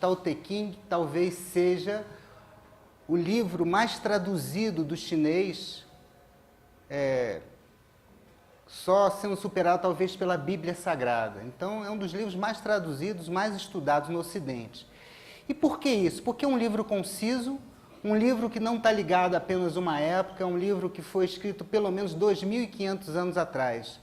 Tao Te Ching talvez seja o livro mais traduzido do chinês, só sendo superado talvez pela Bíblia Sagrada. Então é um dos livros mais traduzidos, mais estudados no Ocidente. E por que isso? Porque é um livro conciso, um livro que não está ligado a apenas uma época, é um livro que foi escrito pelo menos 2.500 anos atrás.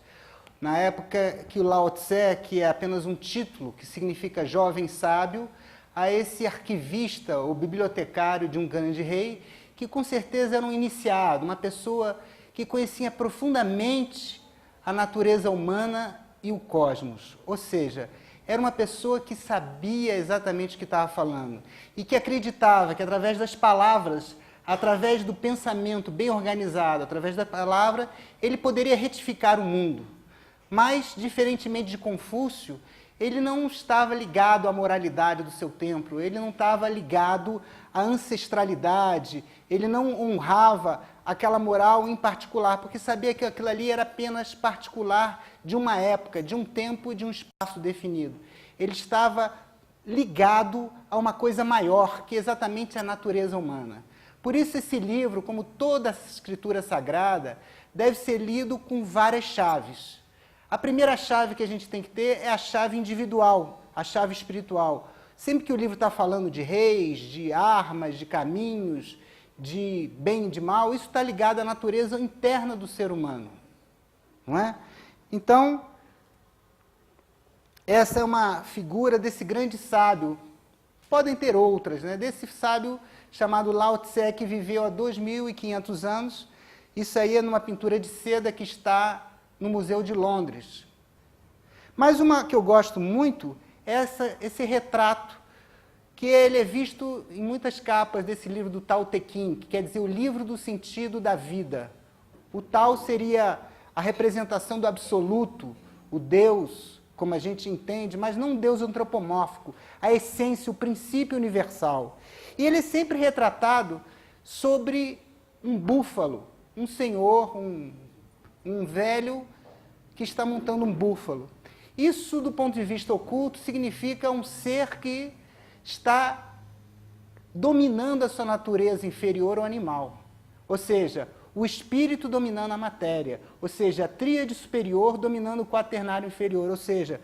Na época que o Lao Tse, que é apenas um título, que significa jovem sábio, a esse arquivista ou bibliotecário de um grande rei, que com certeza era um iniciado, uma pessoa que conhecia profundamente a natureza humana e o cosmos. Ou seja, era uma pessoa que sabia exatamente o que estava falando e que acreditava que através das palavras, através do pensamento bem organizado, através da palavra, ele poderia retificar o mundo. Mas, diferentemente de Confúcio, ele não estava ligado à moralidade do seu templo, ele não estava ligado à ancestralidade, ele não honrava aquela moral em particular, porque sabia que aquilo ali era apenas particular de uma época, de um tempo e de um espaço definido. Ele estava ligado a uma coisa maior, que é exatamente a natureza humana. Por isso esse livro, como toda a escritura sagrada, deve ser lido com várias chaves. A primeira chave que a gente tem que ter é a chave individual, a chave espiritual. Sempre que o livro está falando de reis, de armas, de caminhos, de bem e de mal, isso está ligado à natureza interna do ser humano. Não é? Então, essa é uma figura desse grande sábio. Podem ter outras, né? Desse sábio chamado Lao Tse, que viveu há 2.500 anos. Isso aí é numa pintura de seda que está no Museu de Londres. Mas uma que eu gosto muito é esse retrato, que ele é visto em muitas capas desse livro do Tao Te Ching, que quer dizer o livro do sentido da vida. O Tao seria a representação do absoluto, o Deus, como a gente entende, mas não um Deus antropomórfico, a essência, o princípio universal. E ele é sempre retratado sobre um búfalo, um senhor, um velho que está montando um búfalo. Isso, do ponto de vista oculto, significa um ser que está dominando a sua natureza inferior ao animal. Ou seja, o espírito dominando a matéria. Ou seja, a tríade superior dominando o quaternário inferior. Ou seja,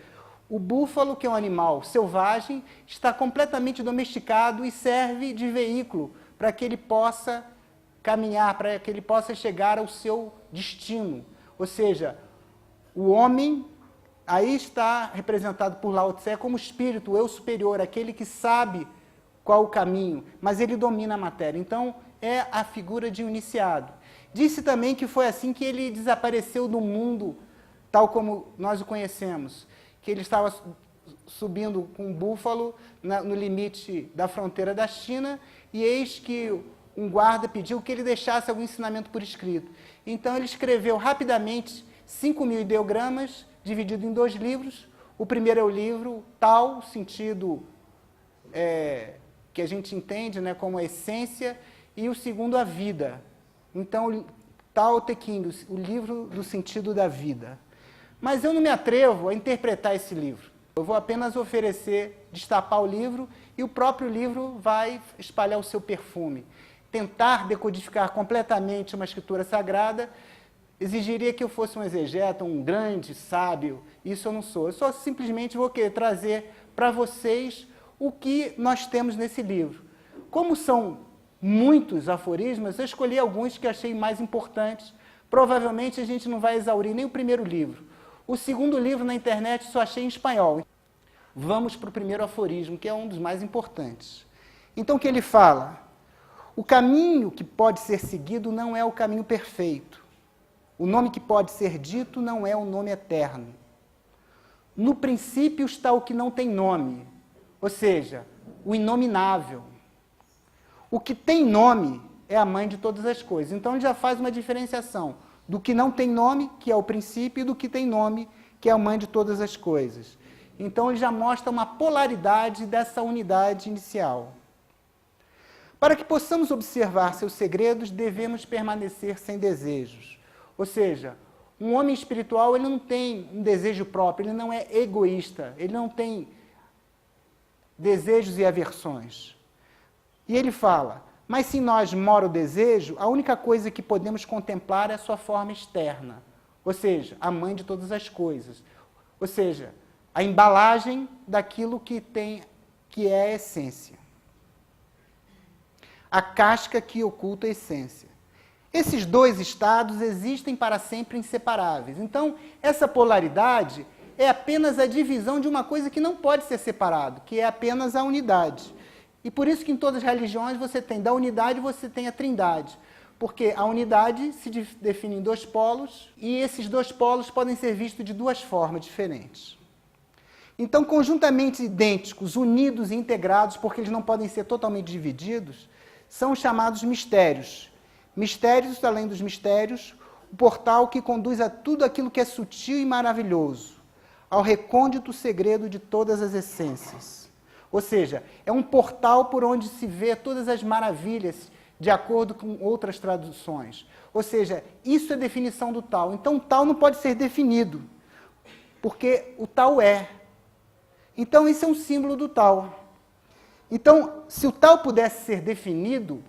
o búfalo, que é um animal selvagem, está completamente domesticado e serve de veículo para que ele possa caminhar, para que ele possa chegar ao seu destino. Ou seja, o homem aí está representado por Lao Tse como espírito, o eu superior, aquele que sabe qual o caminho, mas ele domina a matéria. Então, é a figura de um iniciado. Disse também que foi assim que ele desapareceu do mundo, tal como nós o conhecemos, que ele estava subindo com um búfalo no limite da fronteira da China, e eis que um guarda pediu que ele deixasse algum ensinamento por escrito. Então ele escreveu rapidamente 5.000 ideogramas, dividido em 2 livros. O primeiro é o livro Tao, sentido que a gente entende, né, como a essência, e o segundo a vida. Então, Tao Te Ching, o livro do sentido da vida. Mas eu não me atrevo a interpretar esse livro. Eu vou apenas oferecer, destapar o livro, e o próprio livro vai espalhar o seu perfume. Tentar decodificar completamente uma escritura sagrada exigiria que eu fosse um exegeta, um grande sábio. Isso eu não sou. Eu só simplesmente vou querer trazer para vocês o que nós temos nesse livro. Como são muitos aforismos, eu escolhi alguns que achei mais importantes. Provavelmente a gente não vai exaurir nem o primeiro livro. O segundo livro na internet só achei em espanhol. Vamos para o primeiro aforismo, que é um dos mais importantes. Então, o que ele fala? O caminho que pode ser seguido não é o caminho perfeito. O nome que pode ser dito não é o nome eterno. No princípio está o que não tem nome, ou seja, o inominável. O que tem nome é a mãe de todas as coisas. Então ele já faz uma diferenciação do que não tem nome, que é o princípio, e do que tem nome, que é a mãe de todas as coisas. Então ele já mostra uma polaridade dessa unidade inicial. Para que possamos observar seus segredos, devemos permanecer sem desejos. Ou seja, um homem espiritual ele não tem um desejo próprio, ele não é egoísta, ele não tem desejos e aversões. E ele fala, mas se em nós mora o desejo, a única coisa que podemos contemplar é a sua forma externa, ou seja, a mãe de todas as coisas, ou seja, a embalagem daquilo que é a essência. A casca que oculta a essência. Esses dois estados existem para sempre inseparáveis. Então, essa polaridade é apenas a divisão de uma coisa que não pode ser separado, que é apenas a unidade. E por isso que em todas as religiões você tem da unidade, você tem a trindade. Porque a unidade se define em dois polos, e esses dois polos podem ser vistos de duas formas diferentes. Então, conjuntamente idênticos, unidos e integrados, porque eles não podem ser totalmente divididos, são os chamados mistérios. Mistérios, além dos mistérios, o portal que conduz a tudo aquilo que é sutil e maravilhoso, ao recôndito segredo de todas as essências. Ou seja, é um portal por onde se vê todas as maravilhas, de acordo com outras traduções. Ou seja, isso é a definição do tal. Então, o tal não pode ser definido, porque o tal é. Então, isso é um símbolo do tal. Então, se o tal pudesse ser definido,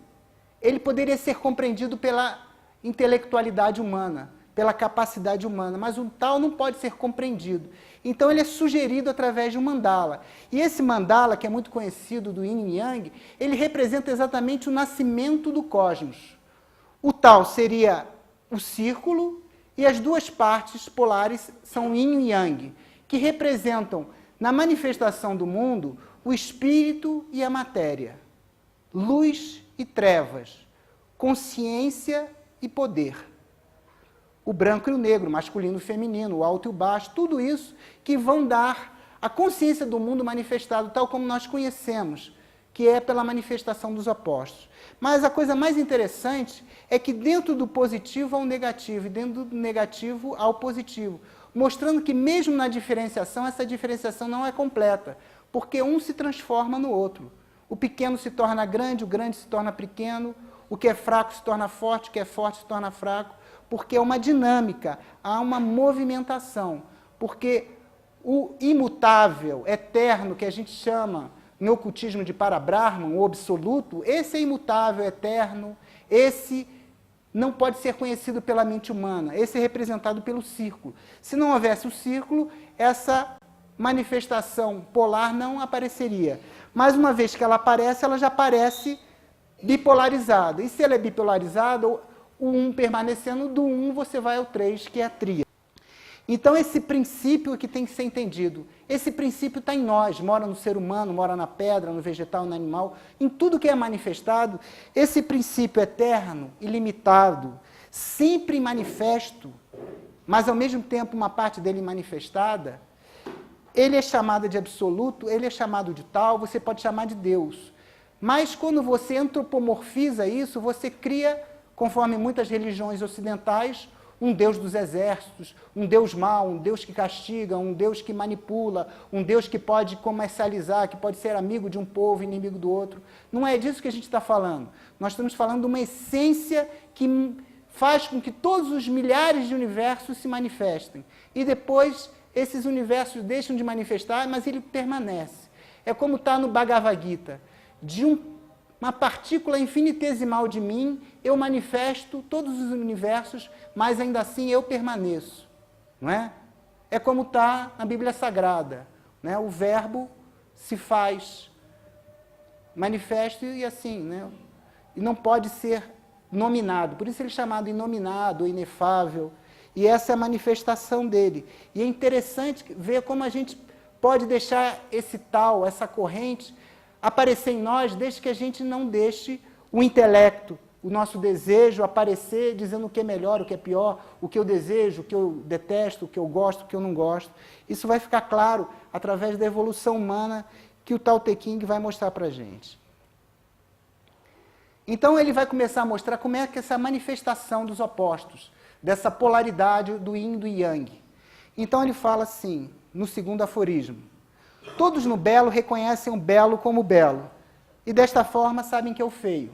ele poderia ser compreendido pela intelectualidade humana, pela capacidade humana, mas o tal não pode ser compreendido. Então ele é sugerido através de um mandala. E esse mandala, que é muito conhecido do Yin e Yang, ele representa exatamente o nascimento do cosmos. O tal seria o círculo e as duas partes polares são Yin e Yang, que representam, na manifestação do mundo, o espírito e a matéria, luz e trevas, consciência e poder. O branco e o negro, masculino e feminino, o alto e o baixo, tudo isso que vão dar a consciência do mundo manifestado, tal como nós conhecemos, que é pela manifestação dos opostos. Mas a coisa mais interessante é que dentro do positivo há um negativo, e dentro do negativo há o positivo, mostrando que mesmo na diferenciação, essa diferenciação não é completa, porque um se transforma no outro. O pequeno se torna grande, o grande se torna pequeno, o que é fraco se torna forte, o que é forte se torna fraco, porque é uma dinâmica, há uma movimentação, porque o imutável, eterno, que a gente chama no ocultismo de Parabrahman, o absoluto, esse é imutável, eterno, esse não pode ser conhecido pela mente humana, esse é representado pelo círculo. Se não houvesse o círculo, essa manifestação polar não apareceria. Mas uma vez que ela aparece, ela já aparece bipolarizada. E se ela é bipolarizada, o 1 permanecendo, do 1 você vai ao 3, que é a tríade. Então esse princípio que tem que ser entendido. Esse princípio está em nós, mora no ser humano, mora na pedra, no vegetal, no animal, em tudo que é manifestado. Esse princípio eterno, ilimitado, sempre manifesto, mas ao mesmo tempo uma parte dele manifestada, ele é chamado de absoluto, ele é chamado de tal, você pode chamar de Deus. Mas quando você antropomorfiza isso, você cria, conforme muitas religiões ocidentais, um Deus dos exércitos, um Deus mau, um Deus que castiga, um Deus que manipula, um Deus que pode comercializar, que pode ser amigo de um povo, inimigo do outro. Não é disso que a gente está falando. Nós estamos falando de uma essência que faz com que todos os milhares de universos se manifestem. E depois esses universos deixam de manifestar, mas ele permanece. É como está no Bhagavad Gita. De uma partícula infinitesimal de mim, eu manifesto todos os universos, mas ainda assim eu permaneço. Não é? É como está na Bíblia Sagrada. Né? O verbo se faz manifesto e assim, né? E não pode ser nominado. Por isso ele é chamado inominado, inefável. E essa é a manifestação dele. E é interessante ver como a gente pode deixar esse tal, essa corrente, aparecer em nós, desde que a gente não deixe o intelecto, o nosso desejo aparecer dizendo o que é melhor, o que é pior, o que eu desejo, o que eu detesto, o que eu gosto, o que eu não gosto. Isso vai ficar claro através da evolução humana que o Tao Te Ching vai mostrar para a gente. Então ele vai começar a mostrar como é que essa manifestação dos opostos, dessa polaridade do yin e do yang. Então ele fala assim, no segundo aforismo: todos no belo reconhecem o belo como belo, e desta forma sabem que é o feio.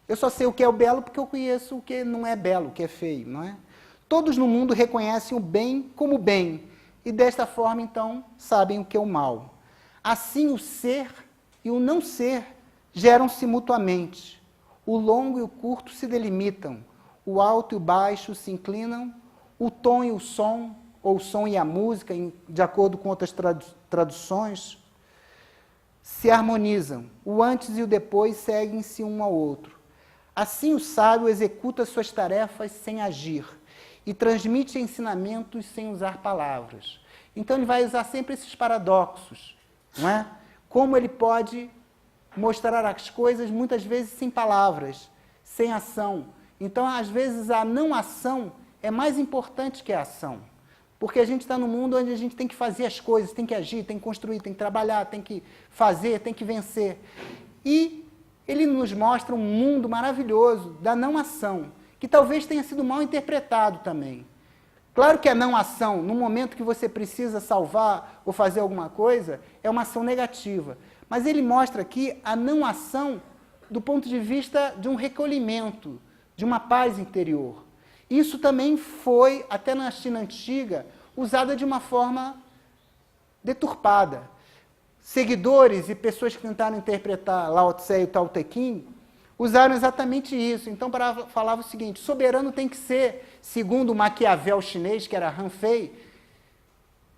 Eu só sei o que é o belo porque eu conheço o que não é belo, o que é feio, não é? Todos no mundo reconhecem o bem como bem, e desta forma, então, sabem o que é o mal. Assim o ser e o não ser geram-se mutuamente. O longo e o curto se delimitam, o alto e o baixo se inclinam, o tom e o som, ou o som e a música, de acordo com outras traduções, se harmonizam. O antes e o depois seguem-se um ao outro. Assim o sábio executa suas tarefas sem agir e transmite ensinamentos sem usar palavras. Então ele vai usar sempre esses paradoxos, não é? Como ele pode mostrar as coisas muitas vezes sem palavras, sem ação. Então, às vezes, a não ação é mais importante que a ação. Porque a gente está num mundo onde a gente tem que fazer as coisas, tem que agir, tem que construir, tem que trabalhar, tem que fazer, tem que vencer. E ele nos mostra um mundo maravilhoso da não ação, que talvez tenha sido mal interpretado também. Claro que a não ação, no momento que você precisa salvar ou fazer alguma coisa, é uma ação negativa. Mas ele mostra aqui a não ação do ponto de vista de um recolhimento, de uma paz interior. Isso também foi, até na China antiga, usada de uma forma deturpada. Seguidores e pessoas que tentaram interpretar Lao Tse e o Tao Te Ching usaram exatamente isso. Então, falava o seguinte: soberano tem que ser, segundo o Maquiavel chinês, que era Han Fei,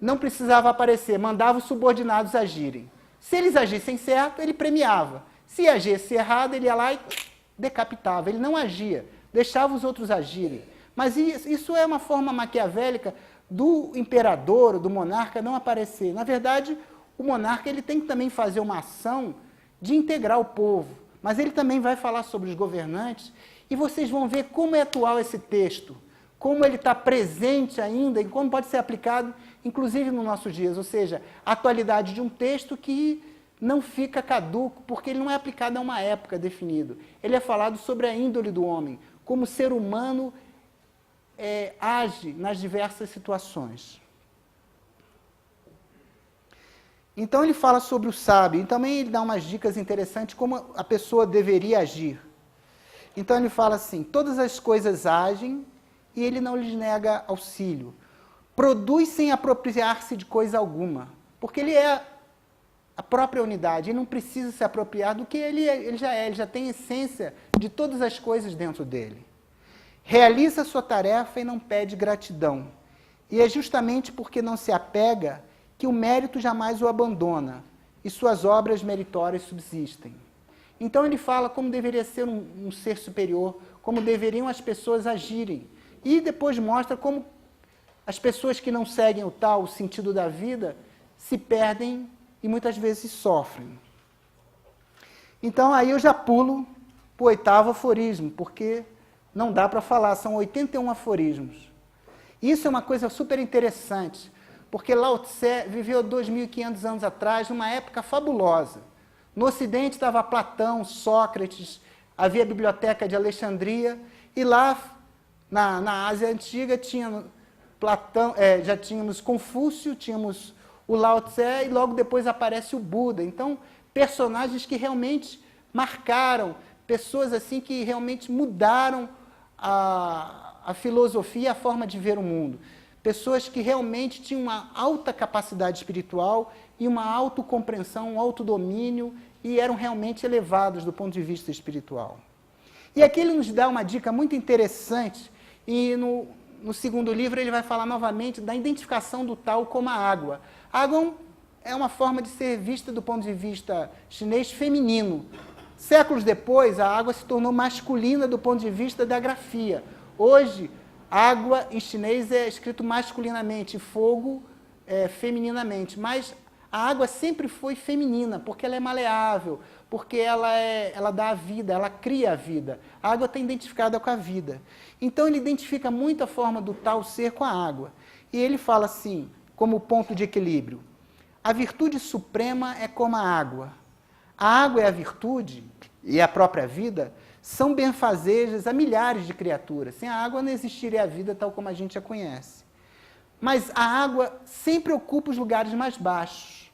não precisava aparecer, mandava os subordinados agirem. Se eles agissem certo, ele premiava. Se agisse errado, ele ia lá e decapitava. Ele não agia, deixava os outros agirem. Mas isso é uma forma maquiavélica do imperador, do monarca, não aparecer. Na verdade, o monarca ele tem que também fazer uma ação de integrar o povo. Mas ele também vai falar sobre os governantes, e vocês vão ver como é atual esse texto, como ele está presente ainda e como pode ser aplicado, inclusive nos nossos dias. Ou seja, a atualidade de um texto que não fica caduco, porque ele não é aplicado a uma época definida. Ele é falado sobre a índole do homem, como o ser humano age nas diversas situações. Então ele fala sobre o sábio, e também ele dá umas dicas interessantes como a pessoa deveria agir. Então ele fala assim: todas as coisas agem e ele não lhes nega auxílio. Produz sem apropriar-se de coisa alguma, porque ele é a própria unidade, ele não precisa se apropriar do que ele já tem essência de todas as coisas dentro dele. Realiza a sua tarefa e não pede gratidão. E é justamente porque não se apega que o mérito jamais o abandona e suas obras meritórias subsistem. Então ele fala como deveria ser um ser superior, como deveriam as pessoas agirem. E depois mostra como as pessoas que não seguem o sentido da vida se perdem e muitas vezes sofrem. Então aí eu já pulo para o 8º aforismo, porque não dá para falar, são 81 aforismos. Isso é uma coisa super interessante, porque Lao Tse viveu 2.500 anos atrás, numa época fabulosa. No Ocidente estava Platão, Sócrates, havia a Biblioteca de Alexandria, e lá na Ásia Antiga tinha Platão, já tínhamos Confúcio, tínhamos o Lao Tse, e logo depois aparece o Buda. Então, personagens que realmente marcaram, pessoas assim que realmente mudaram a filosofia, a forma de ver o mundo. Pessoas que realmente tinham uma alta capacidade espiritual e uma autocompreensão, um autodomínio, e eram realmente elevados do ponto de vista espiritual. E aqui ele nos dá uma dica muito interessante, e no segundo livro ele vai falar novamente da identificação do Tao como a água. A água é uma forma de ser vista do ponto de vista chinês feminino. Séculos depois, a água se tornou masculina do ponto de vista da grafia. Hoje, água em chinês é escrito masculinamente, fogo femininamente, mas a água sempre foi feminina, porque ela é maleável, porque ela dá a vida, ela cria a vida. A água está identificada com a vida. Então ele identifica muito a forma do tal ser com a água. E ele fala assim, como ponto de equilíbrio: a virtude suprema é como a água. A água e a virtude, e a própria vida, são benfazejas a milhares de criaturas. Sem a água não existiria a vida tal como a gente a conhece. Mas a água sempre ocupa os lugares mais baixos,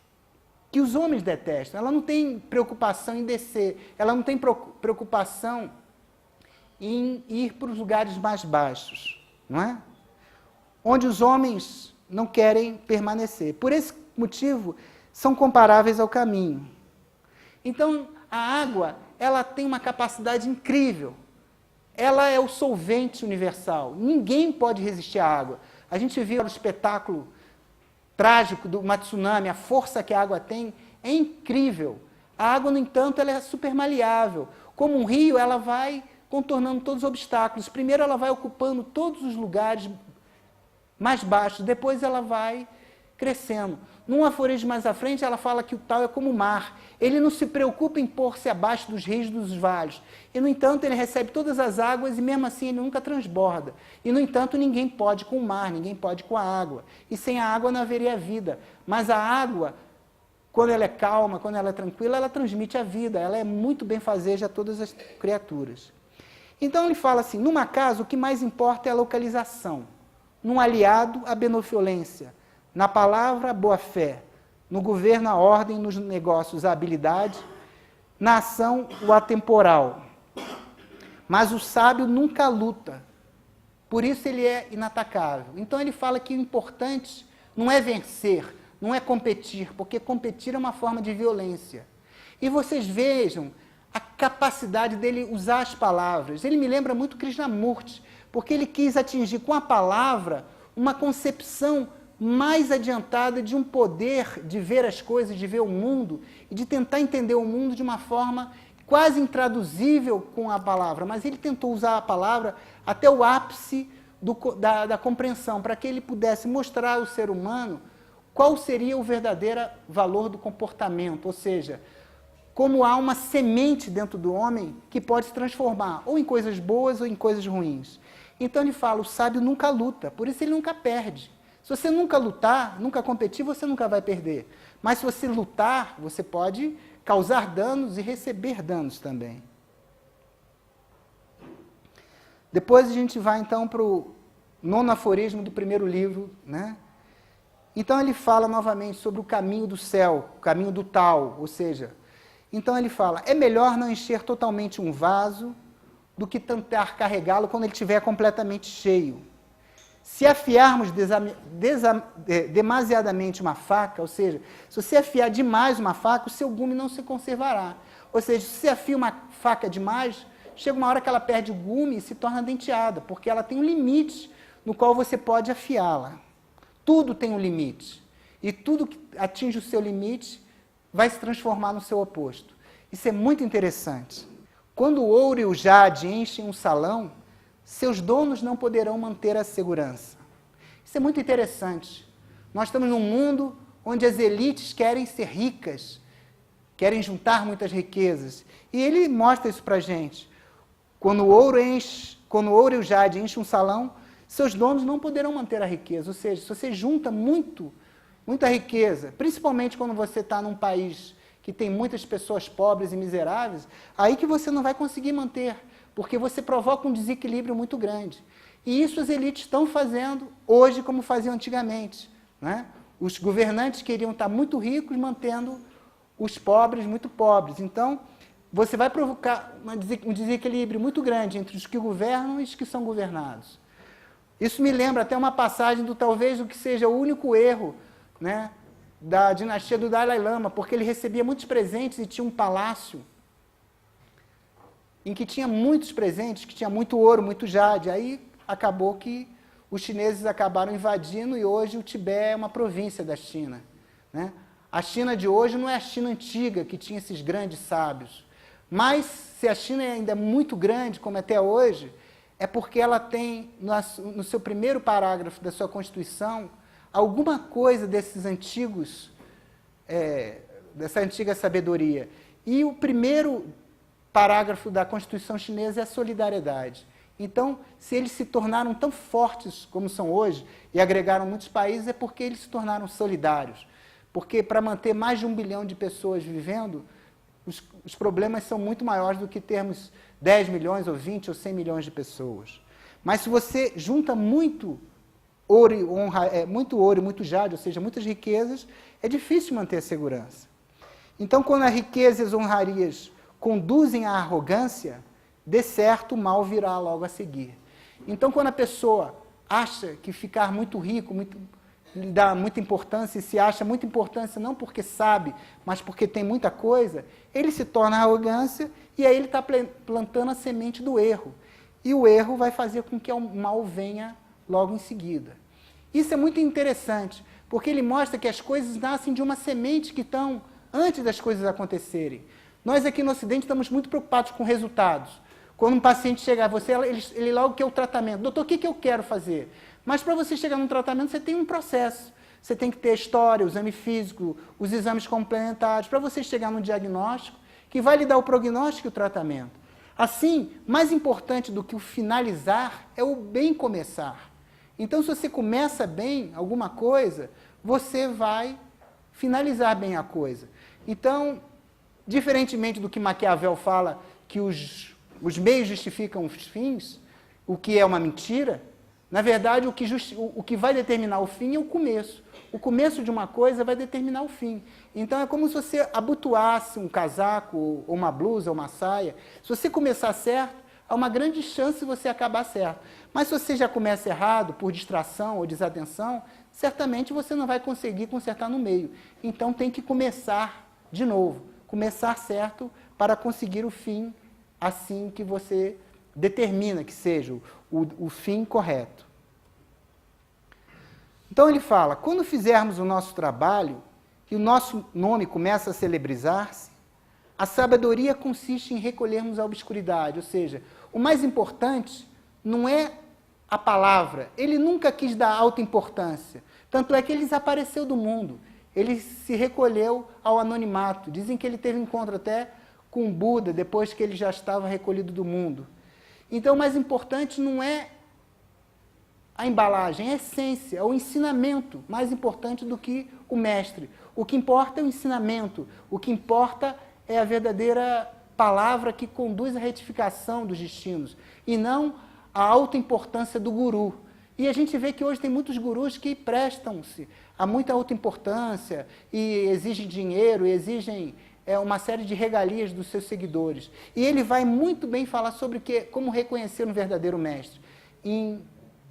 que os homens detestam. Ela não tem preocupação em descer, ela não tem preocupação em ir para os lugares mais baixos, não é? Onde os homens não querem permanecer. Por esse motivo, são comparáveis ao caminho. Então, a água, ela tem uma capacidade incrível. Ela é o solvente universal. Ninguém pode resistir à água. A gente viu o espetáculo trágico de uma tsunami, a força que a água tem é incrível. A água, no entanto, ela é super maleável. Como um rio, ela vai contornando todos os obstáculos. Primeiro ela vai ocupando todos os lugares mais baixos, depois ela vai crescendo. Num aforismo mais à frente, ela fala que o tal é como o mar. Ele não se preocupa em pôr-se abaixo dos rios e dos vales. E, no entanto, ele recebe todas as águas e, mesmo assim, ele nunca transborda. E, no entanto, ninguém pode com o mar, ninguém pode com a água. E sem a água não haveria vida. Mas a água, quando ela é calma, quando ela é tranquila, ela transmite a vida. Ela é muito benfazeja a todas as criaturas. Então, ele fala assim, numa casa, o que mais importa é a localização. Num aliado, a benevolência. Na palavra, a boa-fé. No governo, a ordem. Nos negócios, a habilidade. Na ação, o atemporal. Mas o sábio nunca luta. Por isso ele é inatacável. Então ele fala que o importante não é vencer, não é competir, porque competir é uma forma de violência. E vocês vejam a capacidade dele usar as palavras. Ele me lembra muito Krishnamurti, porque ele quis atingir com a palavra uma concepção mais adiantada de um poder de ver as coisas, de ver o mundo, e de tentar entender o mundo de uma forma quase intraduzível com a palavra, mas ele tentou usar a palavra até o ápice da compreensão, para que ele pudesse mostrar ao ser humano qual seria o verdadeiro valor do comportamento, ou seja, como há uma semente dentro do homem que pode se transformar ou em coisas boas ou em coisas ruins. Então ele fala, o sábio nunca luta, por isso ele nunca perde. Se você nunca lutar, nunca competir, você nunca vai perder. Mas se você lutar, você pode causar danos e receber danos também. Depois a gente vai então para o 9º aforismo do primeiro livro, né? Então ele fala novamente sobre o caminho do céu, o caminho do tal, ou seja, então ele fala, é melhor não encher totalmente um vaso do que tentar carregá-lo quando ele estiver completamente cheio. Se afiarmos demasiadamente uma faca, ou seja, se você afiar demais uma faca, o seu gume não se conservará. Ou seja, se você afia uma faca demais, chega uma hora que ela perde o gume e se torna denteada, porque ela tem um limite no qual você pode afiá-la. Tudo tem um limite. E tudo que atinge o seu limite vai se transformar no seu oposto. Isso é muito interessante. Quando o ouro e o jade enchem um salão, seus donos não poderão manter a segurança. Isso é muito interessante. Nós estamos num mundo onde as elites querem ser ricas, querem juntar muitas riquezas. E ele mostra isso para a gente. Quando o ouro e o jade enchem um salão, seus donos não poderão manter a riqueza. Ou seja, se você junta muita riqueza, principalmente quando você está num país que tem muitas pessoas pobres e miseráveis, aí que você não vai conseguir manter, porque você provoca um desequilíbrio muito grande. E isso as elites estão fazendo hoje como faziam antigamente, né? Os governantes queriam estar muito ricos, mantendo os pobres muito pobres. Então, você vai provocar um desequilíbrio muito grande entre os que governam e os que são governados. Isso me lembra até uma passagem do talvez o que seja o único erro, né, da dinastia do Dalai Lama, porque ele recebia muitos presentes e tinha um palácio em que tinha muitos presentes, que tinha muito ouro, muito jade. Aí acabou que os chineses acabaram invadindo e hoje o Tibete é uma província da China, né? A China de hoje não é a China antiga, que tinha esses grandes sábios. Mas, se a China ainda é muito grande, como até hoje, é porque ela tem, no seu primeiro parágrafo da sua Constituição, alguma coisa desses antigos, dessa antiga sabedoria. E o primeiro parágrafo da Constituição chinesa é a solidariedade. Então, se eles se tornaram tão fortes como são hoje, e agregaram muitos países, é porque eles se tornaram solidários. Porque para manter mais de 1 bilhão de pessoas vivendo, os problemas são muito maiores do que termos 10 milhões, ou 20, ou 100 milhões de pessoas. Mas se você junta muito ouro e muito jade, ou seja, muitas riquezas, é difícil manter a segurança. Então, quando a riqueza e as honrarias conduzem à arrogância, de certo o mal virá logo a seguir. Então, quando a pessoa acha que ficar muito rico, dá muita importância e se acha muita importância não porque sabe, mas porque tem muita coisa, ele se torna arrogância e aí ele está plantando a semente do erro. E o erro vai fazer com que o mal venha logo em seguida. Isso é muito interessante, porque ele mostra que as coisas nascem de uma semente que estão antes das coisas acontecerem. Nós aqui no Ocidente estamos muito preocupados com resultados. Quando um paciente chega a você, ele logo quer o tratamento. Doutor, o que eu quero fazer? Mas para você chegar num tratamento, você tem um processo. Você tem que ter a história, o exame físico, os exames complementares, para você chegar num diagnóstico que vai lhe dar o prognóstico e o tratamento. Assim, mais importante do que o finalizar é o bem começar. Então, se você começa bem alguma coisa, você vai finalizar bem a coisa. Então, diferentemente do que Maquiavel fala, que os meios justificam os fins, o que é uma mentira, na verdade, o que vai determinar o fim é o começo. O começo de uma coisa vai determinar o fim. Então, é como se você abotoasse um casaco, ou uma blusa, ou uma saia. Se você começar certo, há uma grande chance de você acabar certo. Mas se você já começa errado, por distração ou desatenção, certamente você não vai conseguir consertar no meio. Então, tem que começar de novo. Começar certo para conseguir o fim assim que você determina que seja o fim correto. Então ele fala, quando fizermos o nosso trabalho e o nosso nome começa a celebrizar-se, a sabedoria consiste em recolhermos a obscuridade, ou seja, o mais importante não é a palavra, ele nunca quis dar alta importância, tanto é que ele desapareceu do mundo, ele se recolheu ao anonimato, dizem que ele teve encontro até com Buda, depois que ele já estava recolhido do mundo. Então, o mais importante não é a embalagem, é a essência, é o ensinamento, mais importante do que o mestre. O que importa é o ensinamento, o que importa é a verdadeira palavra que conduz à retificação dos destinos, e não a alta importância do guru. E a gente vê que hoje tem muitos gurus que prestam-se a muita alta importância, e exigem dinheiro, e exigem uma série de regalias dos seus seguidores. E ele vai muito bem falar sobre como reconhecer um verdadeiro mestre, em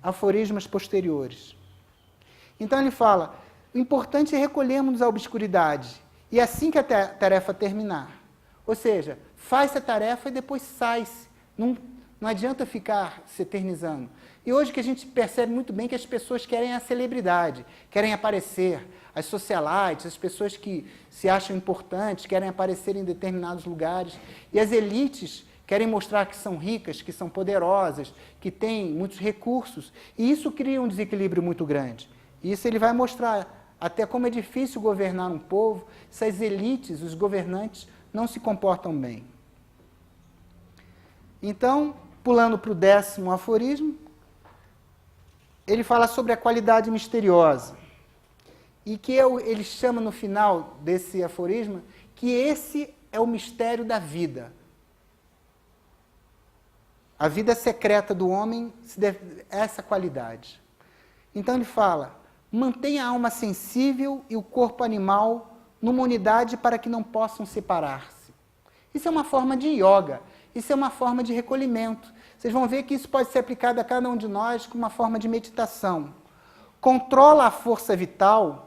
aforismos posteriores. Então ele fala, o importante é recolhermos a obscuridade, e assim que a tarefa terminar. Ou seja, faz a tarefa e depois sai-se. Não adianta ficar se eternizando. E hoje que a gente percebe muito bem que as pessoas querem a celebridade, querem aparecer, as socialites, as pessoas que se acham importantes, querem aparecer em determinados lugares, e as elites querem mostrar que são ricas, que são poderosas, que têm muitos recursos, e isso cria um desequilíbrio muito grande. E isso ele vai mostrar até como é difícil governar um povo se as elites, os governantes, não se comportam bem. Então, pulando para o 10º aforismo, ele fala sobre a qualidade misteriosa. E que ele chama no final desse aforismo que esse é o mistério da vida. A vida secreta do homem se deve a essa qualidade. Então ele fala, mantenha a alma sensível e o corpo animal numa unidade para que não possam separar-se. Isso é uma forma de yoga, isso é uma forma de recolhimento. Vocês vão ver que isso pode ser aplicado a cada um de nós como uma forma de meditação. Controla a força vital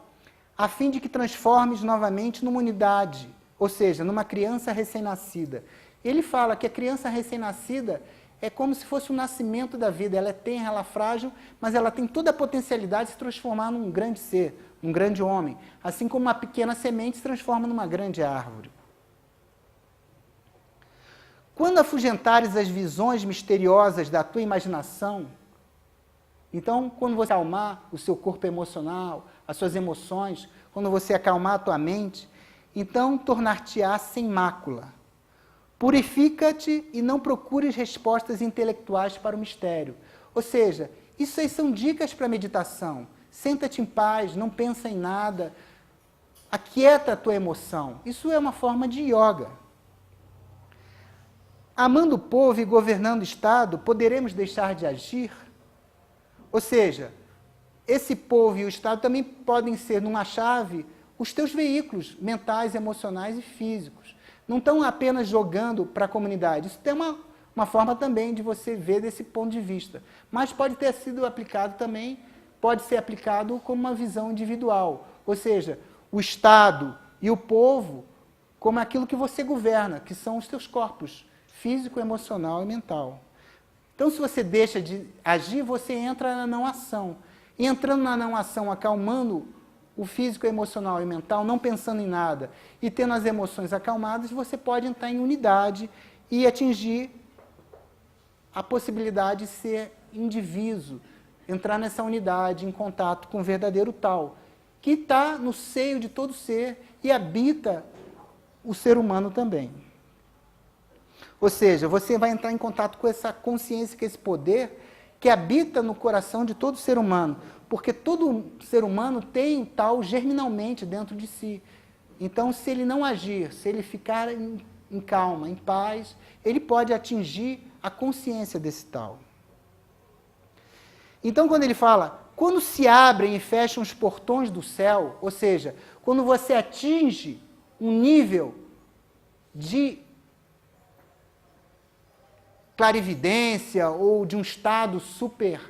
a fim de que transformes novamente numa unidade, ou seja, numa criança recém-nascida. Ele fala que a criança recém-nascida é como se fosse o nascimento da vida, ela é tenra, ela é frágil, mas ela tem toda a potencialidade de se transformar num grande ser, num grande homem, assim como uma pequena semente se transforma numa grande árvore. Quando afugentares as visões misteriosas da tua imaginação, então, quando você acalmar o seu corpo emocional, as suas emoções, quando você acalmar a tua mente, então tornar-te-á sem mácula. Purifica-te e não procures respostas intelectuais para o mistério. Ou seja, isso aí são dicas para a meditação. Senta-te em paz, não pensa em nada, aquieta a tua emoção. Isso é uma forma de yoga. Amando o povo e governando o Estado, poderemos deixar de agir? Ou seja, esse povo e o Estado também podem ser, numa chave, os teus veículos mentais, emocionais e físicos. Não estão apenas jogando para a comunidade. Isso tem uma forma também de você ver desse ponto de vista. Mas pode ter sido aplicado também pode ser aplicado como uma visão individual, ou seja, o Estado e o povo como aquilo que você governa, que são os seus corpos, físico, emocional e mental. Então, se você deixa de agir, você entra na não ação. E entrando na não ação, acalmando o físico, emocional e mental, não pensando em nada, e tendo as emoções acalmadas, você pode entrar em unidade e atingir a possibilidade de ser indivíduo, entrar nessa unidade, em contato com o verdadeiro tal, que está no seio de todo ser e habita o ser humano também. Ou seja, você vai entrar em contato com essa consciência, com esse poder que habita no coração de todo ser humano, porque todo ser humano tem tal germinalmente dentro de si. Então, se ele não agir, se ele ficar em calma, em paz, ele pode atingir a consciência desse tal. Então, quando ele fala, quando se abrem e fecham os portões do céu, ou seja, quando você atinge um nível de clarividência ou de um estado super,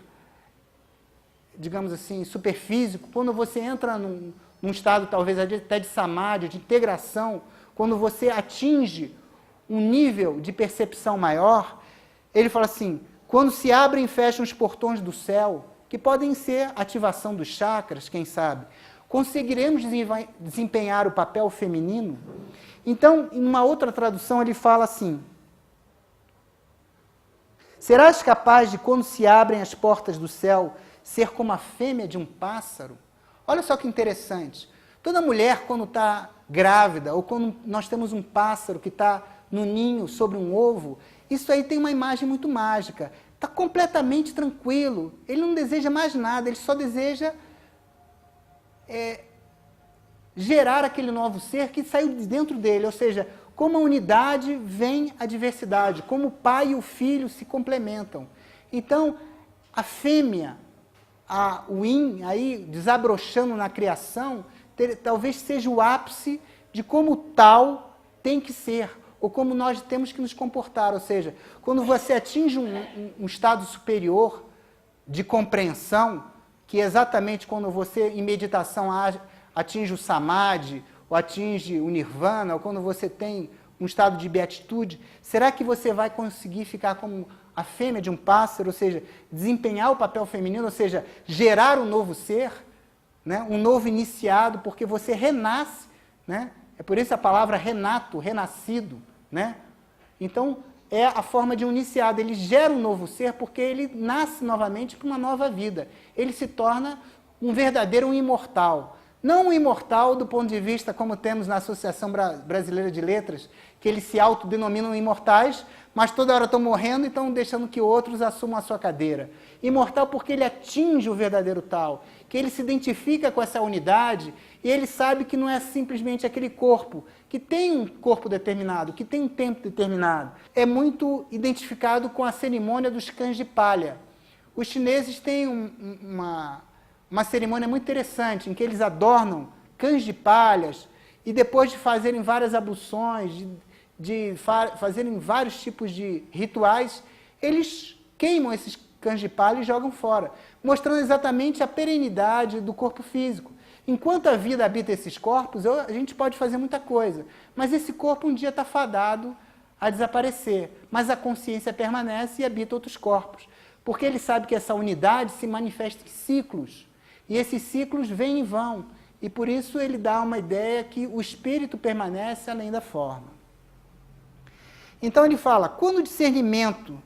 digamos assim, superfísico, quando você entra num estado talvez até de samadhi, de integração, quando você atinge um nível de percepção maior, ele fala assim, quando se abrem e fecham os portões do céu, que podem ser ativação dos chakras, quem sabe, conseguiremos desempenhar o papel feminino? Então, em uma outra tradução, ele fala assim, serás capaz de, quando se abrem as portas do céu, ser como a fêmea de um pássaro? Olha só que interessante. Toda mulher, quando está grávida, ou quando nós temos um pássaro que está no ninho, sobre um ovo, isso aí tem uma imagem muito mágica. Está completamente tranquilo. Ele não deseja mais nada, ele só deseja gerar aquele novo ser que saiu de dentro dele. Ou seja, como a unidade vem a diversidade, como o pai e o filho se complementam. Então, a fêmea, o yin, aí, desabrochando na criação, talvez seja o ápice de como tal tem que ser, ou como nós temos que nos comportar. Ou seja, quando você atinge um estado superior de compreensão, que é exatamente quando você, em meditação, atinge o samadhi, ou atinge o nirvana, ou quando você tem um estado de beatitude, será que você vai conseguir ficar como a fêmea de um pássaro, ou seja, desempenhar o papel feminino, ou seja, gerar um novo ser, né? Um novo iniciado, porque você renasce, né? É por isso a palavra renato, renascido, né? Então, é a forma de um iniciado, ele gera um novo ser porque ele nasce novamente para uma nova vida. Ele se torna um verdadeiro imortal. Não um imortal do ponto de vista como temos na Associação Brasileira de Letras, que eles se autodenominam imortais, mas toda hora estão morrendo e estão deixando que outros assumam a sua cadeira. Imortal porque ele atinge o verdadeiro tal, que ele se identifica com essa unidade e ele sabe que não é simplesmente aquele corpo, que tem um corpo determinado, que tem um tempo determinado. É muito identificado com a cerimônia dos cães de palha. Os chineses têm uma cerimônia muito interessante, em que eles adornam cães de palhas e depois de fazerem várias abluções, de fazerem vários tipos de rituais, eles queimam esses cães de palha e jogam fora, mostrando exatamente a perenidade do corpo físico. Enquanto a vida habita esses corpos, a gente pode fazer muita coisa, mas esse corpo um dia está fadado a desaparecer, mas a consciência permanece e habita outros corpos, porque ele sabe que essa unidade se manifesta em ciclos, e esses ciclos vêm e vão, e por isso ele dá uma ideia que o espírito permanece além da forma. Então ele fala, quando o discernimento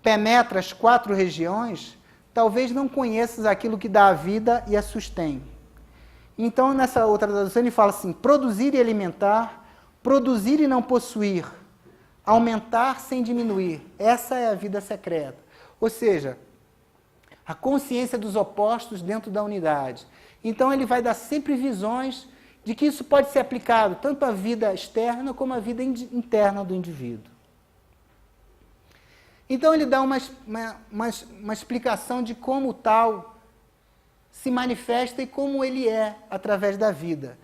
penetra as 4 regiões, talvez não conheças aquilo que dá a vida e a sustém. Então, nessa outra tradução, ele fala assim, produzir e alimentar, produzir e não possuir, aumentar sem diminuir. Essa é a vida secreta. Ou seja, a consciência dos opostos dentro da unidade. Então, ele vai dar sempre visões de que isso pode ser aplicado tanto à vida externa como à vida interna do indivíduo. Então, ele dá uma explicação de como o tal se manifesta e como ele é através da vida.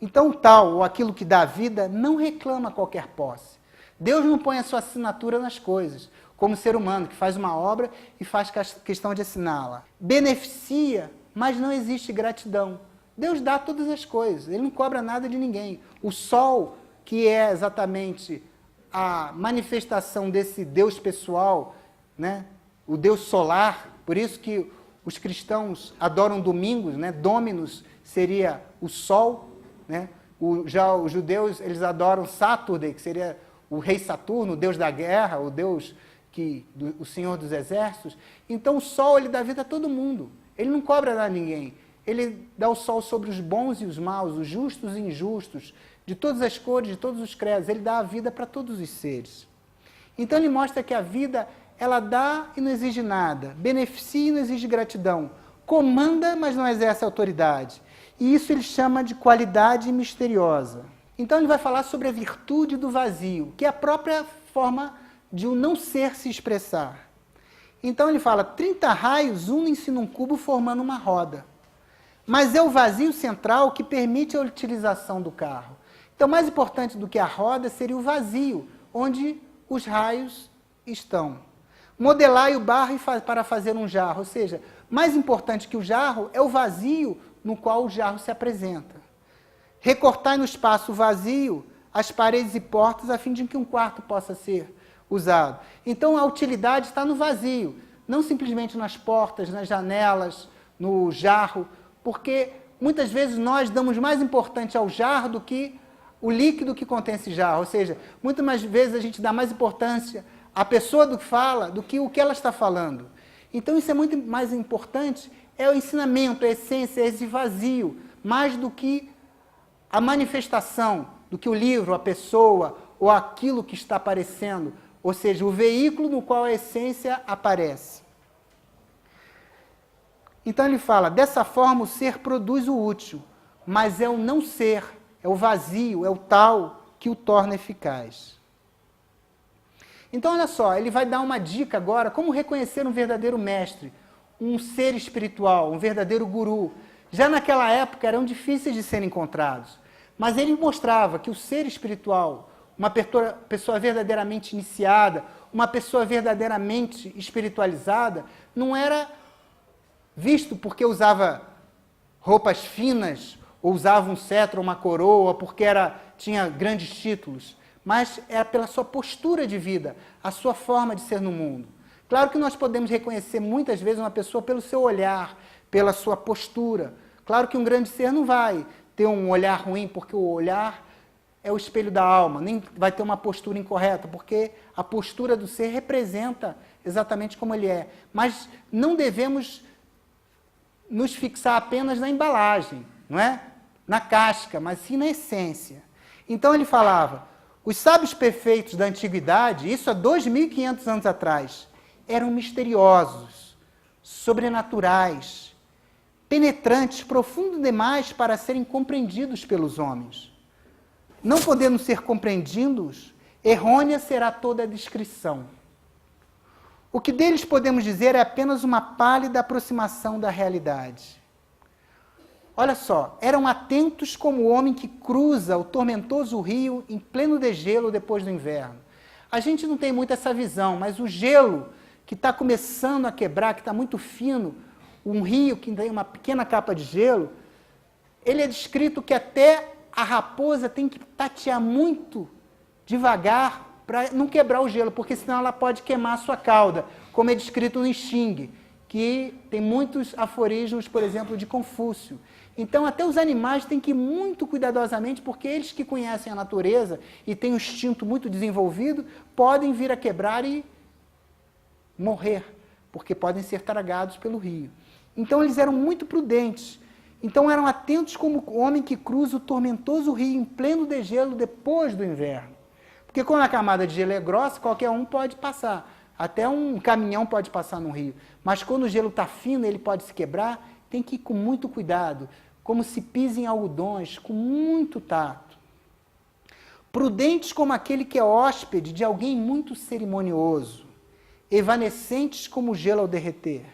Então, o tal, ou aquilo que dá vida, não reclama qualquer posse. Deus não põe a sua assinatura nas coisas, como ser humano, que faz uma obra e faz questão de assiná-la. Beneficia mas não existe gratidão. Deus dá todas as coisas, Ele não cobra nada de ninguém. O sol, que é exatamente a manifestação desse Deus pessoal, né? O Deus solar, por isso que os cristãos adoram domingos, né? Dominus seria o sol, né? Já os judeus, eles adoram Saturday, que seria o rei Saturno, o deus da guerra, o deus o senhor dos exércitos. Então o sol, ele dá vida a todo mundo. Ele não cobra nada a ninguém. Ele dá o sol sobre os bons e os maus, os justos e injustos, de todas as cores, de todos os credos. Ele dá a vida para todos os seres. Então ele mostra que a vida, ela dá e não exige nada, beneficia e não exige gratidão, comanda, mas não exerce autoridade. E isso ele chama de qualidade misteriosa. Então ele vai falar sobre a virtude do vazio, que é a própria forma de o não ser se expressar. Então ele fala, 30 raios unem-se num cubo formando uma roda. Mas é o vazio central que permite a utilização do carro. Então, mais importante do que a roda seria o vazio, onde os raios estão. Modelai o barro para fazer um jarro, ou seja, mais importante que o jarro é o vazio no qual o jarro se apresenta. Recortai no espaço vazio as paredes e portas a fim de que um quarto possa ser usado. Então, a utilidade está no vazio, não simplesmente nas portas, nas janelas, no jarro, porque muitas vezes nós damos mais importância ao jarro do que o líquido que contém esse jarro. Ou seja, muitas mais vezes a gente dá mais importância à pessoa do que fala do que o que ela está falando. Então isso é muito mais importante, é o ensinamento, a essência, esse vazio, mais do que a manifestação, do que o livro, a pessoa ou aquilo que está aparecendo. Ou seja, o veículo no qual a essência aparece. Então ele fala, dessa forma o ser produz o útil, mas é o não ser, é o vazio, é o tal que o torna eficaz. Então olha só, ele vai dar uma dica agora, como reconhecer um verdadeiro mestre, um ser espiritual, um verdadeiro guru. Já naquela época eram difíceis de serem encontrados, mas ele mostrava que o ser espiritual, uma pessoa verdadeiramente iniciada, uma pessoa verdadeiramente espiritualizada, não era visto porque usava roupas finas, ou usava um cetro ou uma coroa, porque tinha grandes títulos, mas era pela sua postura de vida, a sua forma de ser no mundo. Claro que nós podemos reconhecer muitas vezes uma pessoa pelo seu olhar, pela sua postura. Claro que um grande ser não vai ter um olhar ruim, porque o olhar é o espelho da alma, nem vai ter uma postura incorreta, porque a postura do ser representa exatamente como ele é. Mas não devemos nos fixar apenas na embalagem, não é? Na casca, mas sim na essência. Então ele falava, os sábios perfeitos da antiguidade, isso há 2.500 anos atrás, eram misteriosos, sobrenaturais, penetrantes, profundos demais para serem compreendidos pelos homens. Não podendo ser compreendidos, errônea será toda a descrição. O que deles podemos dizer é apenas uma pálida aproximação da realidade. Olha só, eram atentos como o homem que cruza o tormentoso rio em pleno degelo depois do inverno. A gente não tem muito essa visão, mas o gelo que está começando a quebrar, que está muito fino, um rio que tem uma pequena capa de gelo, ele é descrito que até a raposa tem que tatear muito devagar para não quebrar o gelo, porque senão ela pode queimar a sua cauda, como é descrito no Xing, que tem muitos aforismos, por exemplo, de Confúcio. Então, até os animais têm que ir muito cuidadosamente, porque eles que conhecem a natureza e têm um instinto muito desenvolvido, podem vir a quebrar e morrer, porque podem ser tragados pelo rio. Então, eles eram muito prudentes. Então, eram atentos como o homem que cruza o tormentoso rio em pleno degelo depois do inverno. Porque quando a camada de gelo é grossa, qualquer um pode passar. Até um caminhão pode passar no rio. Mas quando o gelo está fino, ele pode se quebrar, tem que ir com muito cuidado, como se pisa em algodões, com muito tato. Prudentes como aquele que é hóspede de alguém muito cerimonioso, evanescentes como o gelo ao derreter,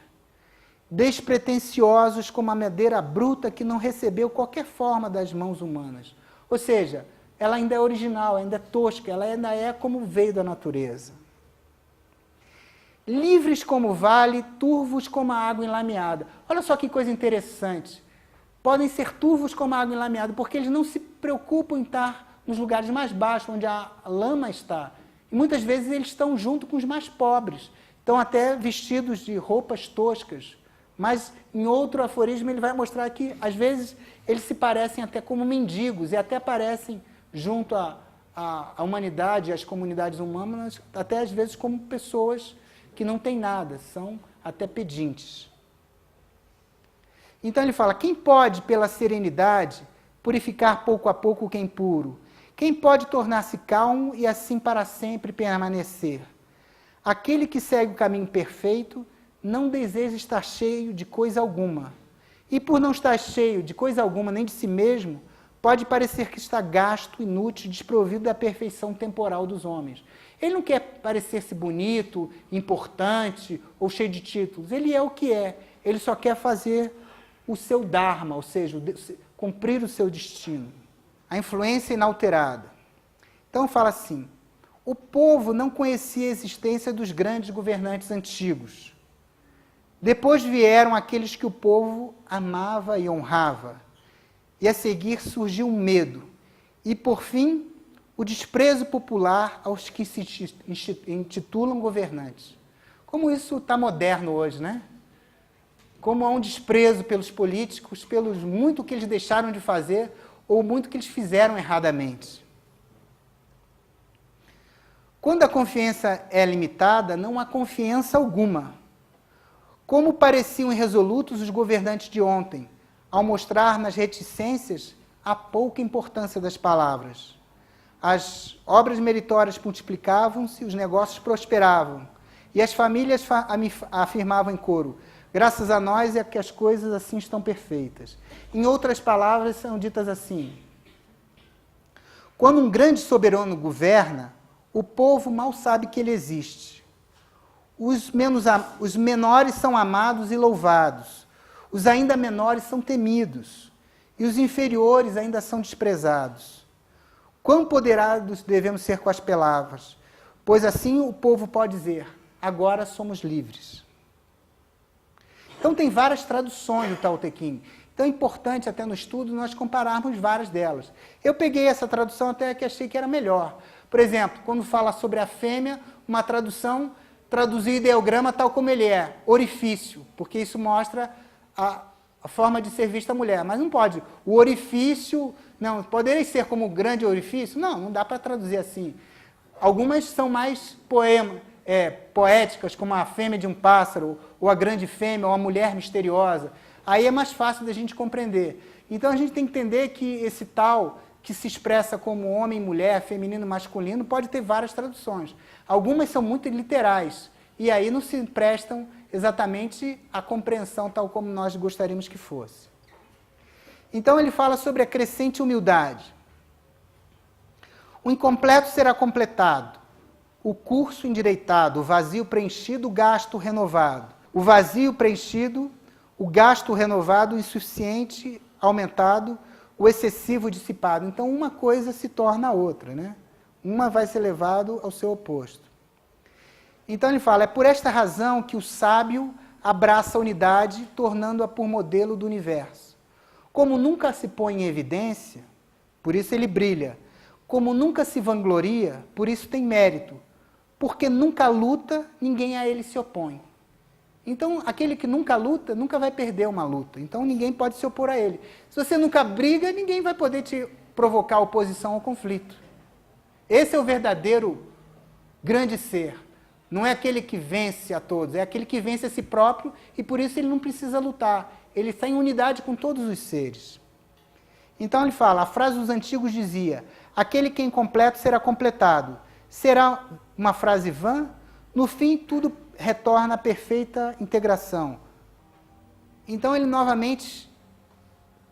despretensiosos como a madeira bruta que não recebeu qualquer forma das mãos humanas. Ou seja, ela ainda é original, ainda é tosca, ela ainda é como veio da natureza. livres como o vale, turvos como a água enlameada. Olha só que coisa interessante. Podem ser turvos como a água enlameada, porque eles não se preocupam em estar nos lugares mais baixos, onde a lama está. E muitas vezes eles estão junto com os mais pobres. Estão até vestidos de roupas toscas. Mas em outro aforismo ele vai mostrar que, às vezes, eles se parecem até como mendigos e até parecem, junto à humanidade, às comunidades humanas, até às vezes como pessoas que não têm nada, são até pedintes. Então ele fala, quem pode, pela serenidade, purificar pouco a pouco o que é impuro? Quem pode tornar-se calmo e assim para sempre permanecer? Aquele que segue o caminho perfeito não deseja estar cheio de coisa alguma. E por não estar cheio de coisa alguma, nem de si mesmo, pode parecer que está gasto, inútil, desprovido da perfeição temporal dos homens. Ele não quer parecer-se bonito, importante ou cheio de títulos. Ele é o que é. Ele só quer fazer o seu dharma, ou seja, cumprir o seu destino. A influência inalterada. Então fala assim, o povo não conhecia a existência dos grandes governantes antigos. Depois vieram aqueles que o povo amava e honrava. E a seguir surgiu o medo. E, por fim, o desprezo popular aos que se intitulam governantes. Como isso está moderno hoje, né? Como há um desprezo pelos políticos, pelos muito que eles deixaram de fazer ou muito que eles fizeram erradamente. Quando a confiança é limitada, não há confiança alguma. Como pareciam irresolutos os governantes de ontem, ao mostrar nas reticências a pouca importância das palavras. As obras meritórias multiplicavam-se, os negócios prosperavam, e as famílias afirmavam em coro, graças a nós é que as coisas assim estão perfeitas. Em outras palavras, são ditas assim, quando um grande soberano governa, o povo mal sabe que ele existe. Os menores são amados e louvados, os ainda menores são temidos, e os inferiores ainda são desprezados. Quão poderados devemos ser com as palavras, pois assim o povo pode dizer, agora somos livres. Então tem várias traduções do Tao Te Ching. Então é importante até no estudo nós compararmos várias delas. Eu peguei essa tradução até que achei que era melhor. Por exemplo, quando fala sobre a fêmea, uma tradução, traduzir o ideograma tal como ele é, orifício, porque isso mostra a forma de ser vista a mulher. Mas não pode. O orifício, não, poderia ser como grande orifício? Não, não dá para traduzir assim. Algumas são mais poéticas, como a fêmea de um pássaro, ou a grande fêmea, ou a mulher misteriosa. Aí é mais fácil da gente compreender. Então a gente tem que entender que esse tal, que se expressa como homem, mulher, feminino, masculino, pode ter várias traduções. Algumas são muito literais, e aí não se prestam exatamente à compreensão tal como nós gostaríamos que fosse. Então ele fala sobre a crescente humildade. O incompleto será completado, o curso endireitado, o vazio preenchido, o gasto renovado. O vazio preenchido, o gasto renovado, o insuficiente aumentado, o excessivo dissipado. Então uma coisa se torna a outra, né? Uma vai ser levado ao seu oposto. Então ele fala, é por esta razão que o sábio abraça a unidade, tornando-a por modelo do universo. Como nunca se põe em evidência, por isso ele brilha. Como nunca se vangloria, por isso tem mérito. Porque nunca luta, ninguém a ele se opõe. Então, aquele que nunca luta, nunca vai perder uma luta. Então, ninguém pode se opor a ele. Se você nunca briga, ninguém vai poder te provocar oposição ao conflito. Esse é o verdadeiro grande ser. Não é aquele que vence a todos, é aquele que vence a si próprio e por isso ele não precisa lutar. Ele está em unidade com todos os seres. Então ele fala, a frase dos antigos dizia, aquele que é incompleto será completado. Será uma frase vã? No fim, tudo retorna à perfeita integração. Então ele novamente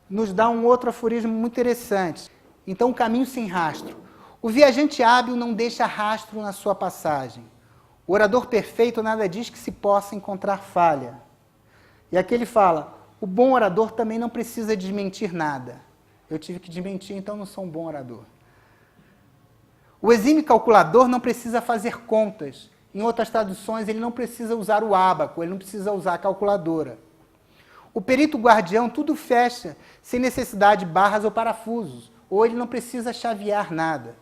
nos dá um outro aforismo muito interessante. Então, o caminho sem rastro. O viajante hábil não deixa rastro na sua passagem. O orador perfeito nada diz que se possa encontrar falha. E aqui ele fala, o bom orador também não precisa desmentir nada. Eu tive que desmentir, então não sou um bom orador. O exímio calculador não precisa fazer contas. Em outras traduções, ele não precisa usar o ábaco, ele não precisa usar a calculadora. O perito guardião tudo fecha, sem necessidade de barras ou parafusos, ou ele não precisa chavear nada.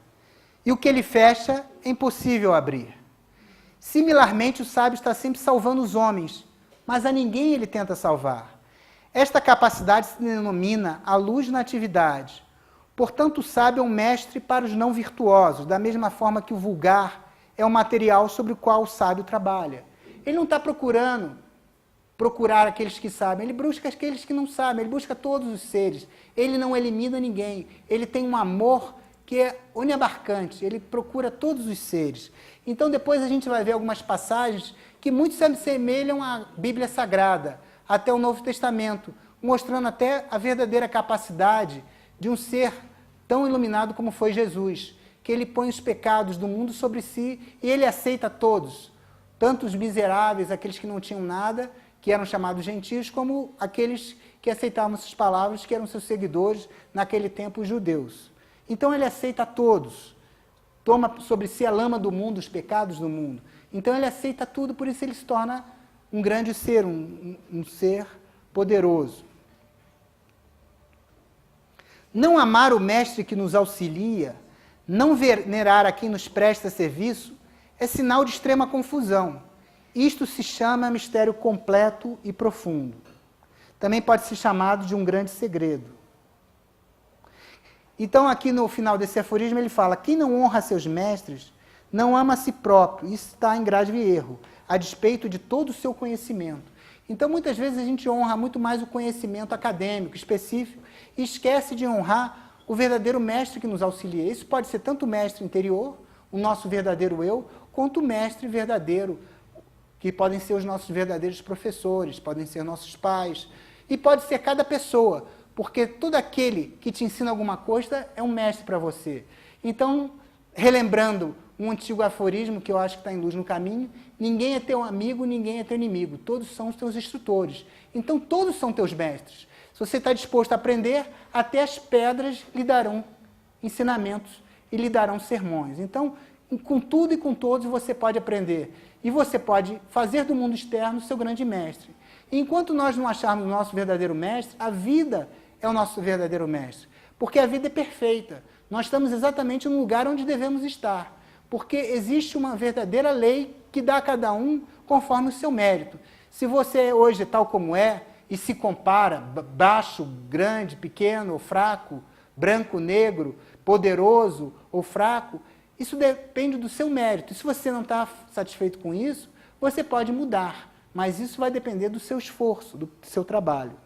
E o que ele fecha é impossível abrir. Similarmente, o sábio está sempre salvando os homens, mas a ninguém ele tenta salvar. Esta capacidade se denomina a luz na atividade. Portanto, o sábio é um mestre para os não virtuosos, da mesma forma que o vulgar é o material sobre o qual o sábio trabalha. Ele não está procurar aqueles que sabem, ele busca aqueles que não sabem, ele busca todos os seres. Ele não elimina ninguém, ele tem um amor que é oniabarcante, ele procura todos os seres. Então depois a gente vai ver algumas passagens que muito se assemelham à Bíblia Sagrada, até o Novo Testamento, mostrando até a verdadeira capacidade de um ser tão iluminado como foi Jesus, que ele põe os pecados do mundo sobre si e ele aceita todos, tanto os miseráveis, aqueles que não tinham nada, que eram chamados gentios, como aqueles que aceitavam essas palavras, que eram seus seguidores, naquele tempo, os judeus. Então ele aceita todos, toma sobre si a lama do mundo, os pecados do mundo. Então ele aceita tudo, por isso ele se torna um grande ser, um ser poderoso. Não amar o mestre que nos auxilia, não venerar a quem nos presta serviço, é sinal de extrema confusão. Isto se chama mistério completo e profundo. Também pode ser chamado de um grande segredo. Então, aqui no final desse aforismo, ele fala: quem não honra seus mestres, não ama a si próprio. Isso está em grave erro, a despeito de todo o seu conhecimento. Então, muitas vezes, a gente honra muito mais o conhecimento acadêmico, específico, e esquece de honrar o verdadeiro mestre que nos auxilia. Isso pode ser tanto o mestre interior, o nosso verdadeiro eu, quanto o mestre verdadeiro, que podem ser os nossos verdadeiros professores, podem ser nossos pais, e pode ser cada pessoa, porque todo aquele que te ensina alguma coisa é um mestre para você. Então, relembrando um antigo aforismo que eu acho que está em Luz no Caminho: ninguém é teu amigo, ninguém é teu inimigo, todos são os teus instrutores. Então, todos são teus mestres. Se você está disposto a aprender, até as pedras lhe darão ensinamentos e lhe darão sermões. Então, com tudo e com todos você pode aprender. E você pode fazer do mundo externo seu grande mestre. E enquanto nós não acharmos o nosso verdadeiro mestre, a vida é o nosso verdadeiro mestre. Porque a vida é perfeita. Nós estamos exatamente no lugar onde devemos estar. Porque existe uma verdadeira lei que dá a cada um conforme o seu mérito. Se você hoje é tal como é, e se compara, baixo, grande, pequeno ou fraco, branco, negro, poderoso ou fraco, isso depende do seu mérito. E se você não está satisfeito com isso, você pode mudar. Mas isso vai depender do seu esforço, do seu trabalho.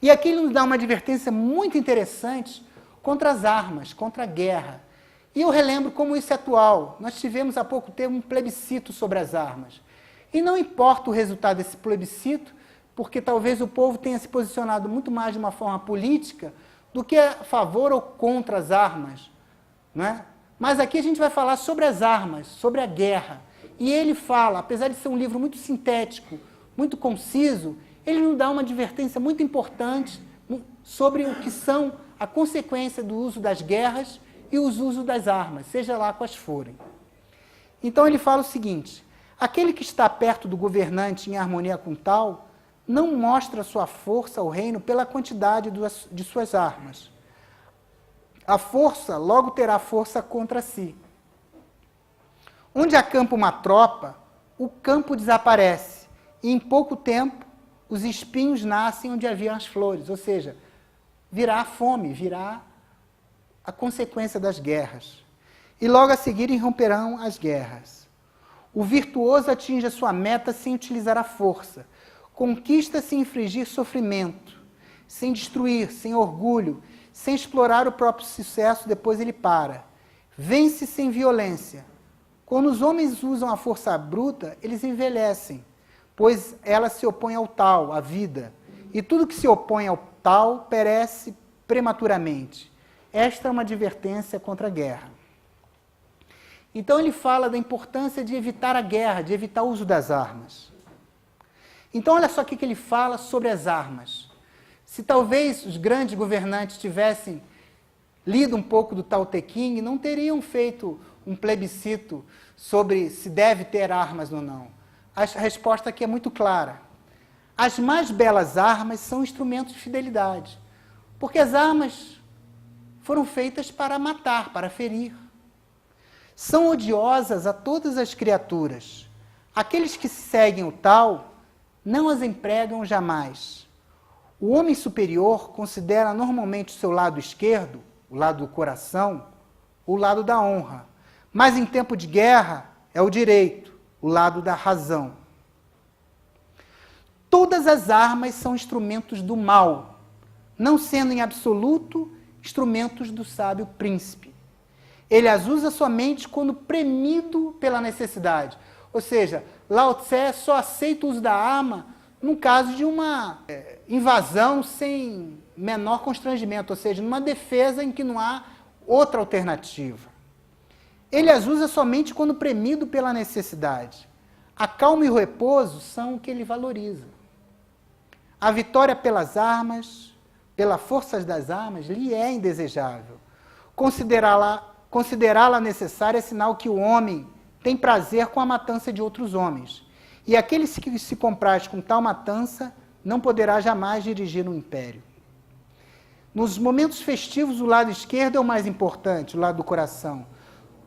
E aqui ele nos dá uma advertência muito interessante contra as armas, contra a guerra. E eu relembro como isso é atual. Nós tivemos há pouco tempo um plebiscito sobre as armas. E não importa o resultado desse plebiscito, porque talvez o povo tenha se posicionado muito mais de uma forma política do que a favor ou contra as armas. Não é? Mas aqui a gente vai falar sobre as armas, sobre a guerra. E ele fala, apesar de ser um livro muito sintético, muito conciso, ele nos dá uma advertência muito importante sobre o que são a consequência do uso das guerras e os usos das armas, seja lá quais forem. Então ele fala o seguinte: aquele que está perto do governante em harmonia com tal, não mostra sua força ao reino pela quantidade de suas armas. A força logo terá força contra si. Onde acampa uma tropa, o campo desaparece, e em pouco tempo os espinhos nascem onde haviam as flores, ou seja, virá a fome, virá a consequência das guerras. E logo a seguir irromperão as guerras. O virtuoso atinge a sua meta sem utilizar a força, conquista sem infligir sofrimento, sem destruir, sem orgulho, sem explorar o próprio sucesso, depois ele para. Vence sem violência. Quando os homens usam a força bruta, eles envelhecem, pois ela se opõe ao tal, à vida. E tudo que se opõe ao tal perece prematuramente. Esta é uma advertência contra a guerra. Então ele fala da importância de evitar a guerra, de evitar o uso das armas. Então olha só o que ele fala sobre as armas. Se talvez os grandes governantes tivessem lido um pouco do Tao Te Ching, não teriam feito um plebiscito sobre se deve ter armas ou não. A resposta aqui é muito clara. As mais belas armas são instrumentos de fidelidade, porque as armas foram feitas para matar, para ferir. São odiosas a todas as criaturas. Aqueles que seguem o Tao não as empregam jamais. O homem superior considera normalmente o seu lado esquerdo, o lado do coração, o lado da honra. Mas em tempo de guerra é o direito, o lado da razão. Todas as armas são instrumentos do mal, não sendo em absoluto instrumentos do sábio príncipe. Ele as usa somente quando premido pela necessidade. Ou seja, Lao Tse só aceita o uso da arma no caso de uma invasão sem menor constrangimento, ou seja, numa defesa em que não há outra alternativa. Ele as usa somente quando premido pela necessidade. A calma e o repouso são o que ele valoriza. A vitória pelas armas, pela força das armas, lhe é indesejável. Considerá-la necessária é sinal que o homem tem prazer com a matança de outros homens. E aquele que se compraz com tal matança não poderá jamais dirigir um império. Nos momentos festivos, o lado esquerdo é o mais importante, o lado do coração.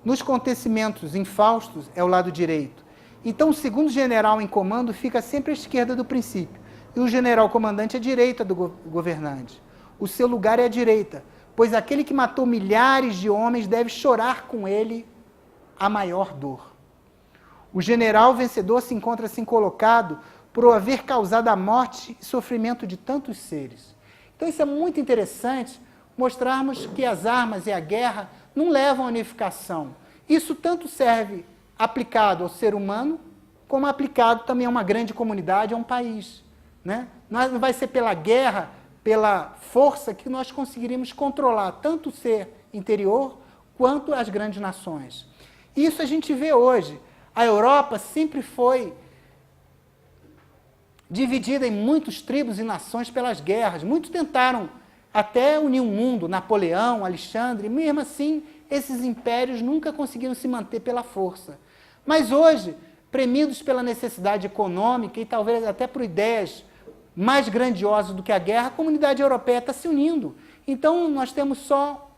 Nos acontecimentos infaustos, é o lado direito. Então, o segundo general em comando fica sempre à esquerda do princípio, e o general comandante à direita do governante. O seu lugar é à direita, pois aquele que matou milhares de homens deve chorar com ele a maior dor. O general vencedor se encontra assim colocado por haver causado a morte e sofrimento de tantos seres. Então isso é muito interessante, mostrarmos que as armas e a guerra não levam à unificação. Isso tanto serve aplicado ao ser humano, como aplicado também a uma grande comunidade, a um país. Né? Não vai ser pela guerra, pela força, que nós conseguiríamos controlar tanto o ser interior, quanto as grandes nações. Isso a gente vê hoje. A Europa sempre foi dividida em muitas tribos e nações pelas guerras. Muitos tentaram até unir o mundo, Napoleão, Alexandre, mesmo assim, esses impérios nunca conseguiram se manter pela força. Mas hoje, premidos pela necessidade econômica e talvez até por ideias mais grandiosas do que a guerra, a comunidade europeia está se unindo. Então, nós temos só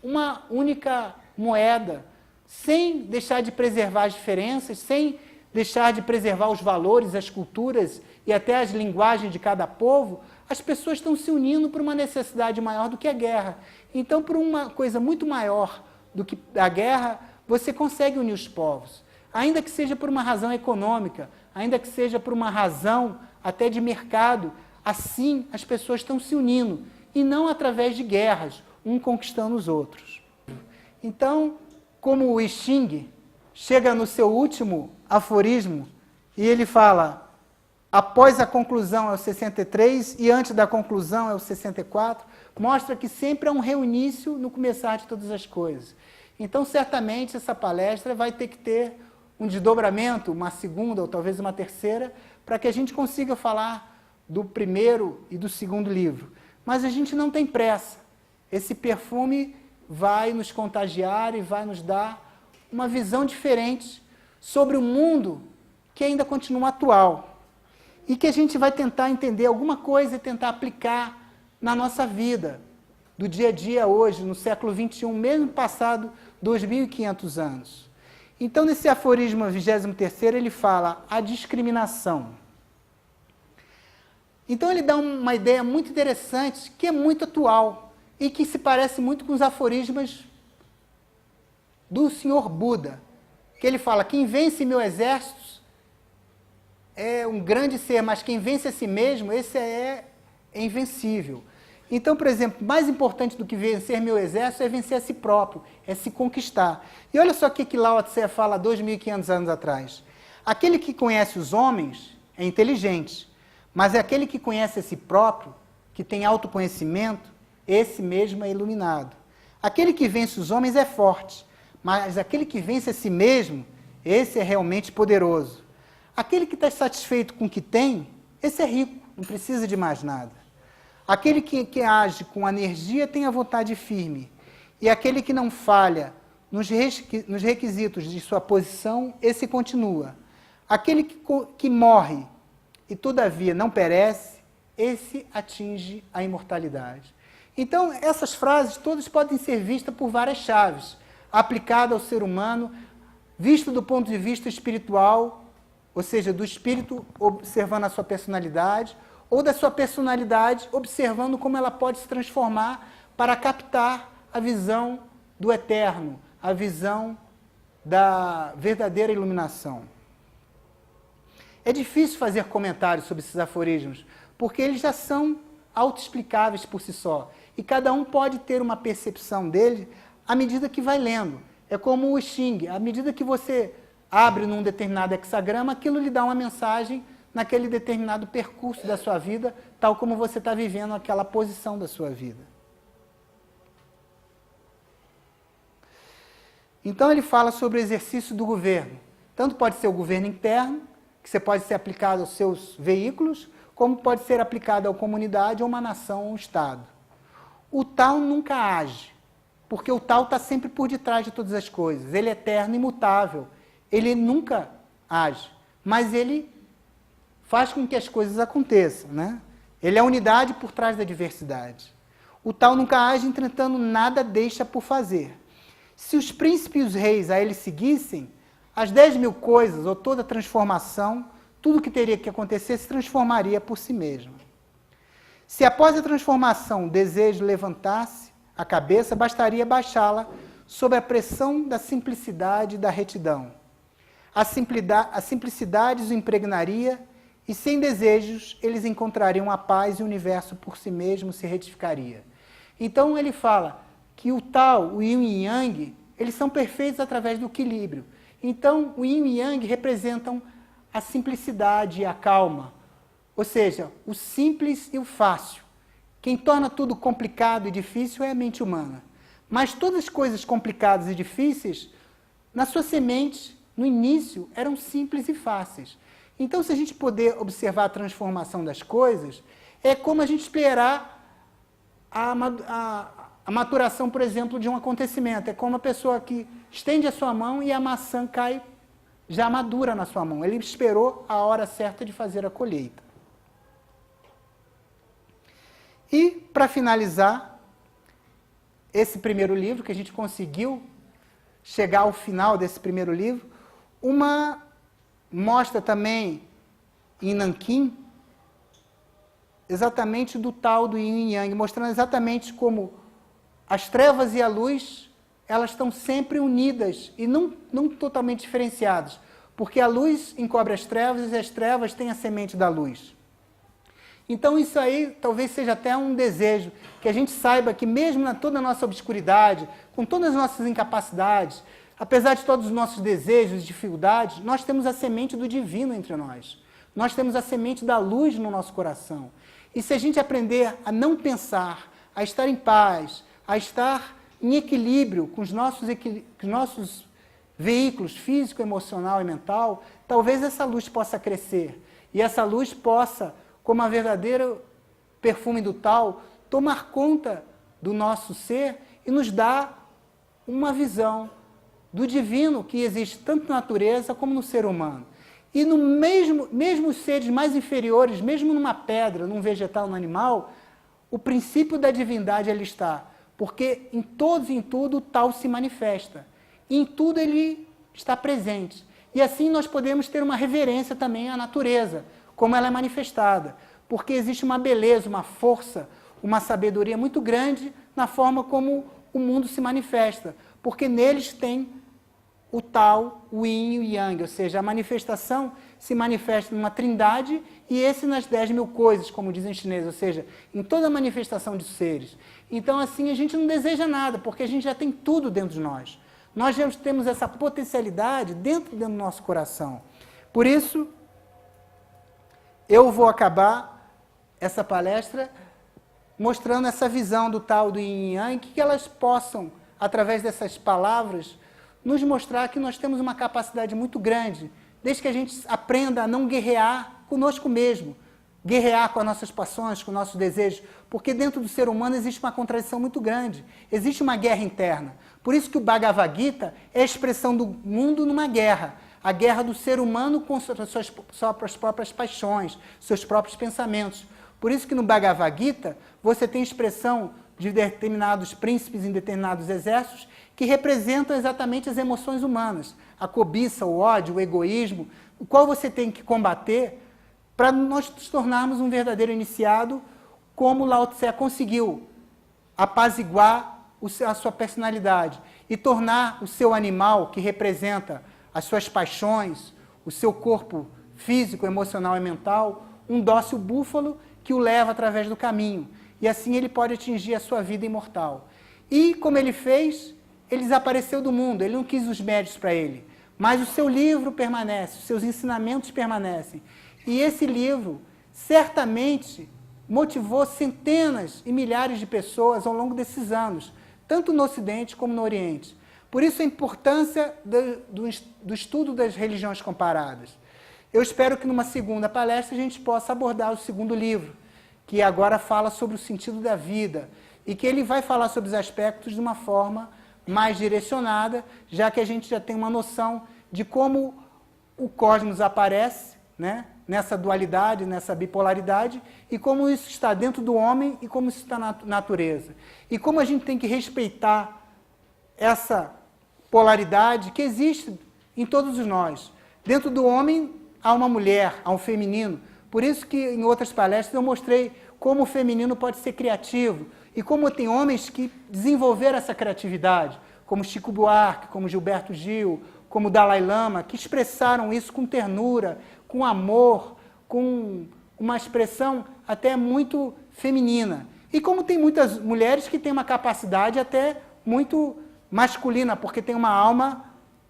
uma única moeda, sem deixar de preservar as diferenças, sem deixar de preservar os valores, as culturas e até as linguagens de cada povo, as pessoas estão se unindo por uma necessidade maior do que a guerra. Então, por uma coisa muito maior do que a guerra, você consegue unir os povos. Ainda que seja por uma razão econômica, ainda que seja por uma razão até de mercado, assim as pessoas estão se unindo, e não através de guerras, um conquistando os outros. Então, como o I Ching chega no seu último aforismo, e ele fala, após a conclusão é o 63, e antes da conclusão é o 64, mostra que sempre há um reinício no começar de todas as coisas. Então, certamente, essa palestra vai ter que ter um desdobramento, uma segunda ou talvez uma terceira, para que a gente consiga falar do primeiro e do segundo livro. Mas a gente não tem pressa. Esse perfume vai nos contagiar e vai nos dar uma visão diferente sobre o mundo que ainda continua atual. E que a gente vai tentar entender alguma coisa e tentar aplicar na nossa vida, do dia a dia hoje, no século XXI, mesmo passado 2.500 anos. Então, nesse aforismo 23º, ele fala a discriminação. Então, ele dá uma ideia muito interessante, que é muito atual, e que se parece muito com os aforismos do Senhor Buda, que ele fala, quem vence mil exércitos é um grande ser, mas quem vence a si mesmo, esse é invencível. Então, por exemplo, mais importante do que vencer mil exércitos é vencer a si próprio, é se conquistar. E olha só o que Lao Tse fala 2.500 anos atrás. Aquele que conhece os homens é inteligente, mas é aquele que conhece a si próprio, que tem autoconhecimento, esse mesmo é iluminado. Aquele que vence os homens é forte, mas aquele que vence a si mesmo, esse é realmente poderoso. Aquele que está satisfeito com o que tem, esse é rico, não precisa de mais nada. Aquele que age com energia tem a vontade firme. E aquele que não falha nos requisitos de sua posição, esse continua. Aquele que morre e todavia não perece, esse atinge a imortalidade. Então, essas frases todas podem ser vistas por várias chaves, aplicadas ao ser humano, visto do ponto de vista espiritual, ou seja, do espírito observando a sua personalidade, ou da sua personalidade observando como ela pode se transformar para captar a visão do eterno, a visão da verdadeira iluminação. É difícil fazer comentários sobre esses aforismos, porque eles já são autoexplicáveis por si só, e cada um pode ter uma percepção dele à medida que vai lendo. É como o Xing, à medida que você abre num determinado hexagrama, aquilo lhe dá uma mensagem naquele determinado percurso da sua vida, tal como você está vivendo aquela posição da sua vida. Então ele fala sobre o exercício do governo. Tanto pode ser o governo interno, que você pode ser aplicado aos seus veículos, como pode ser aplicado à comunidade, a uma nação ou um Estado. O tal nunca age, porque o tal está sempre por detrás de todas as coisas. Ele é eterno, imutável. Ele nunca age, mas ele faz com que as coisas aconteçam, né? Ele é a unidade por trás da diversidade. O tal nunca age, entretanto, nada deixa por fazer. Se os príncipes e os reis a ele seguissem, as 10.000 coisas, ou toda transformação, tudo que teria que acontecer se transformaria por si mesmo. Se após a transformação o desejo levantasse a cabeça, bastaria baixá-la sob a pressão da simplicidade e da retidão. A simplicidade os impregnaria, e sem desejos eles encontrariam a paz e o universo por si mesmo se retificaria. Então ele fala que o tal, o yin e yang, eles são perfeitos através do equilíbrio. Então o yin e yang representam a simplicidade e a calma, ou seja, o simples e o fácil. Quem torna tudo complicado e difícil é a mente humana. Mas todas as coisas complicadas e difíceis, na sua semente, no início, eram simples e fáceis. Então, se a gente puder observar a transformação das coisas, é como a gente esperar a maturação, por exemplo, de um acontecimento. É como a pessoa que estende a sua mão e a maçã cai já madura na sua mão. Ele esperou a hora certa de fazer a colheita. E, para finalizar, esse primeiro livro, que a gente conseguiu chegar ao final desse primeiro livro, uma mostra também em Nanquim, exatamente do tal do yin e yang, mostrando exatamente como as trevas e a luz, elas estão sempre unidas e não totalmente diferenciadas, porque a luz encobre as trevas e as trevas têm a semente da luz. Então isso aí talvez seja até um desejo, que a gente saiba que mesmo na toda a nossa obscuridade, com todas as nossas incapacidades, apesar de todos os nossos desejos e dificuldades, nós temos a semente do divino entre nós. Nós temos a semente da luz no nosso coração. E se a gente aprender a não pensar, a estar em paz, a estar em equilíbrio com os nossos veículos físico, emocional e mental, talvez essa luz possa crescer. E essa luz possa, como a verdadeira perfume do tal, tomar conta do nosso ser e nos dar uma visão do divino que existe tanto na natureza como no ser humano. E no mesmo os seres mais inferiores, mesmo numa pedra, num vegetal, num animal, o princípio da divindade ali está. Porque em todos e em tudo o tal se manifesta. E em tudo ele está presente. E assim nós podemos ter uma reverência também à natureza, como ela é manifestada. Porque existe uma beleza, uma força, uma sabedoria muito grande na forma como o mundo se manifesta. Porque neles tem o tal, o yin e o yang, ou seja, a manifestação se manifesta numa trindade e esse nas 10.000 coisas, como dizem os chineses, ou seja, em toda a manifestação de seres. Então, assim, a gente não deseja nada, porque a gente já tem tudo dentro de nós. Nós já temos essa potencialidade dentro do nosso coração. Por isso, eu vou acabar essa palestra mostrando essa visão do tal do yin e yang, que elas possam, através dessas palavras, nos mostrar que nós temos uma capacidade muito grande, desde que a gente aprenda a não guerrear conosco mesmo, guerrear com as nossas paixões, com os nossos desejos, porque dentro do ser humano existe uma contradição muito grande, existe uma guerra interna. Por isso que o Bhagavad Gita é a expressão do mundo numa guerra, a guerra do ser humano com suas próprias paixões, seus próprios pensamentos. Por isso que no Bhagavad Gita você tem expressão de determinados príncipes em determinados exércitos que representam exatamente as emoções humanas, a cobiça, o ódio, o egoísmo, o qual você tem que combater para nós nos tornarmos um verdadeiro iniciado, como Lao Tse conseguiu apaziguar a sua personalidade e tornar o seu animal, que representa as suas paixões, o seu corpo físico, emocional e mental, um dócil búfalo que o leva através do caminho. E assim ele pode atingir a sua vida imortal. E, como ele fez, ele desapareceu do mundo, ele não quis os méritos para ele. Mas o seu livro permanece, os seus ensinamentos permanecem. E esse livro, certamente, motivou centenas e milhares de pessoas ao longo desses anos, tanto no Ocidente como no Oriente. Por isso a importância do estudo das religiões comparadas. Eu espero que numa segunda palestra a gente possa abordar o segundo livro, que agora fala sobre o sentido da vida, e que ele vai falar sobre os aspectos de uma forma mais direcionada, já que a gente já tem uma noção de como o cosmos aparece, né, nessa dualidade, nessa bipolaridade, e como isso está dentro do homem e como isso está na natureza. E como a gente tem que respeitar essa polaridade que existe em todos nós. Dentro do homem há uma mulher, há um feminino. Por isso que em outras palestras eu mostrei como o feminino pode ser criativo e como tem homens que desenvolveram essa criatividade, como Chico Buarque, como Gilberto Gil, como Dalai Lama, que expressaram isso com ternura, com amor, com uma expressão até muito feminina. E como tem muitas mulheres que têm uma capacidade até muito masculina, porque tem uma alma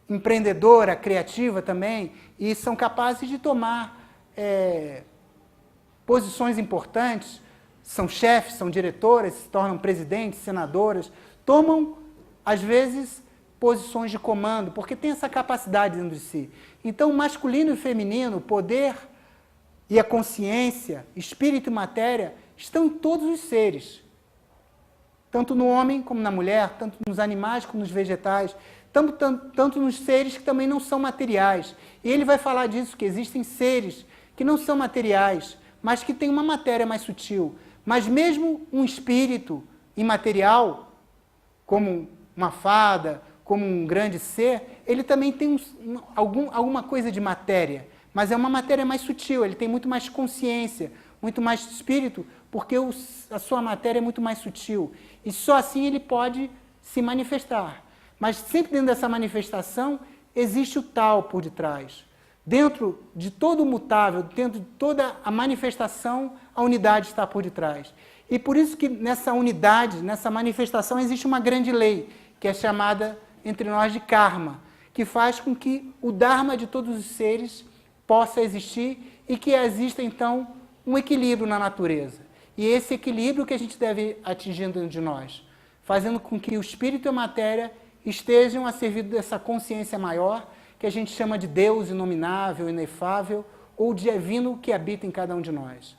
empreendedora, criativa também, e são capazes de tomar posições importantes, são chefes, são diretoras, se tornam presidentes, senadoras, tomam, às vezes, posições de comando, porque tem essa capacidade dentro de si. Então, o masculino e o feminino, o poder e a consciência, espírito e matéria, estão em todos os seres. Tanto no homem como na mulher, tanto nos animais como nos vegetais, tanto nos seres que também não são materiais. E ele vai falar disso, que existem seres que não são materiais, mas que têm uma matéria mais sutil. Mas mesmo um espírito imaterial, como uma fada, como um grande ser, ele também tem alguma coisa de matéria, mas é uma matéria mais sutil, ele tem muito mais consciência, muito mais espírito, porque a sua matéria é muito mais sutil. E só assim ele pode se manifestar. Mas sempre dentro dessa manifestação existe o tal por detrás. Dentro de todo o mutável, dentro de toda a manifestação, a unidade está por detrás. E por isso que nessa unidade, nessa manifestação, existe uma grande lei, que é chamada entre nós de karma, que faz com que o dharma de todos os seres possa existir e que exista, então, um equilíbrio na natureza. E esse equilíbrio que a gente deve atingir dentro de nós, fazendo com que o espírito e a matéria estejam a serviço dessa consciência maior, que a gente chama de Deus inominável, inefável, ou divino que habita em cada um de nós.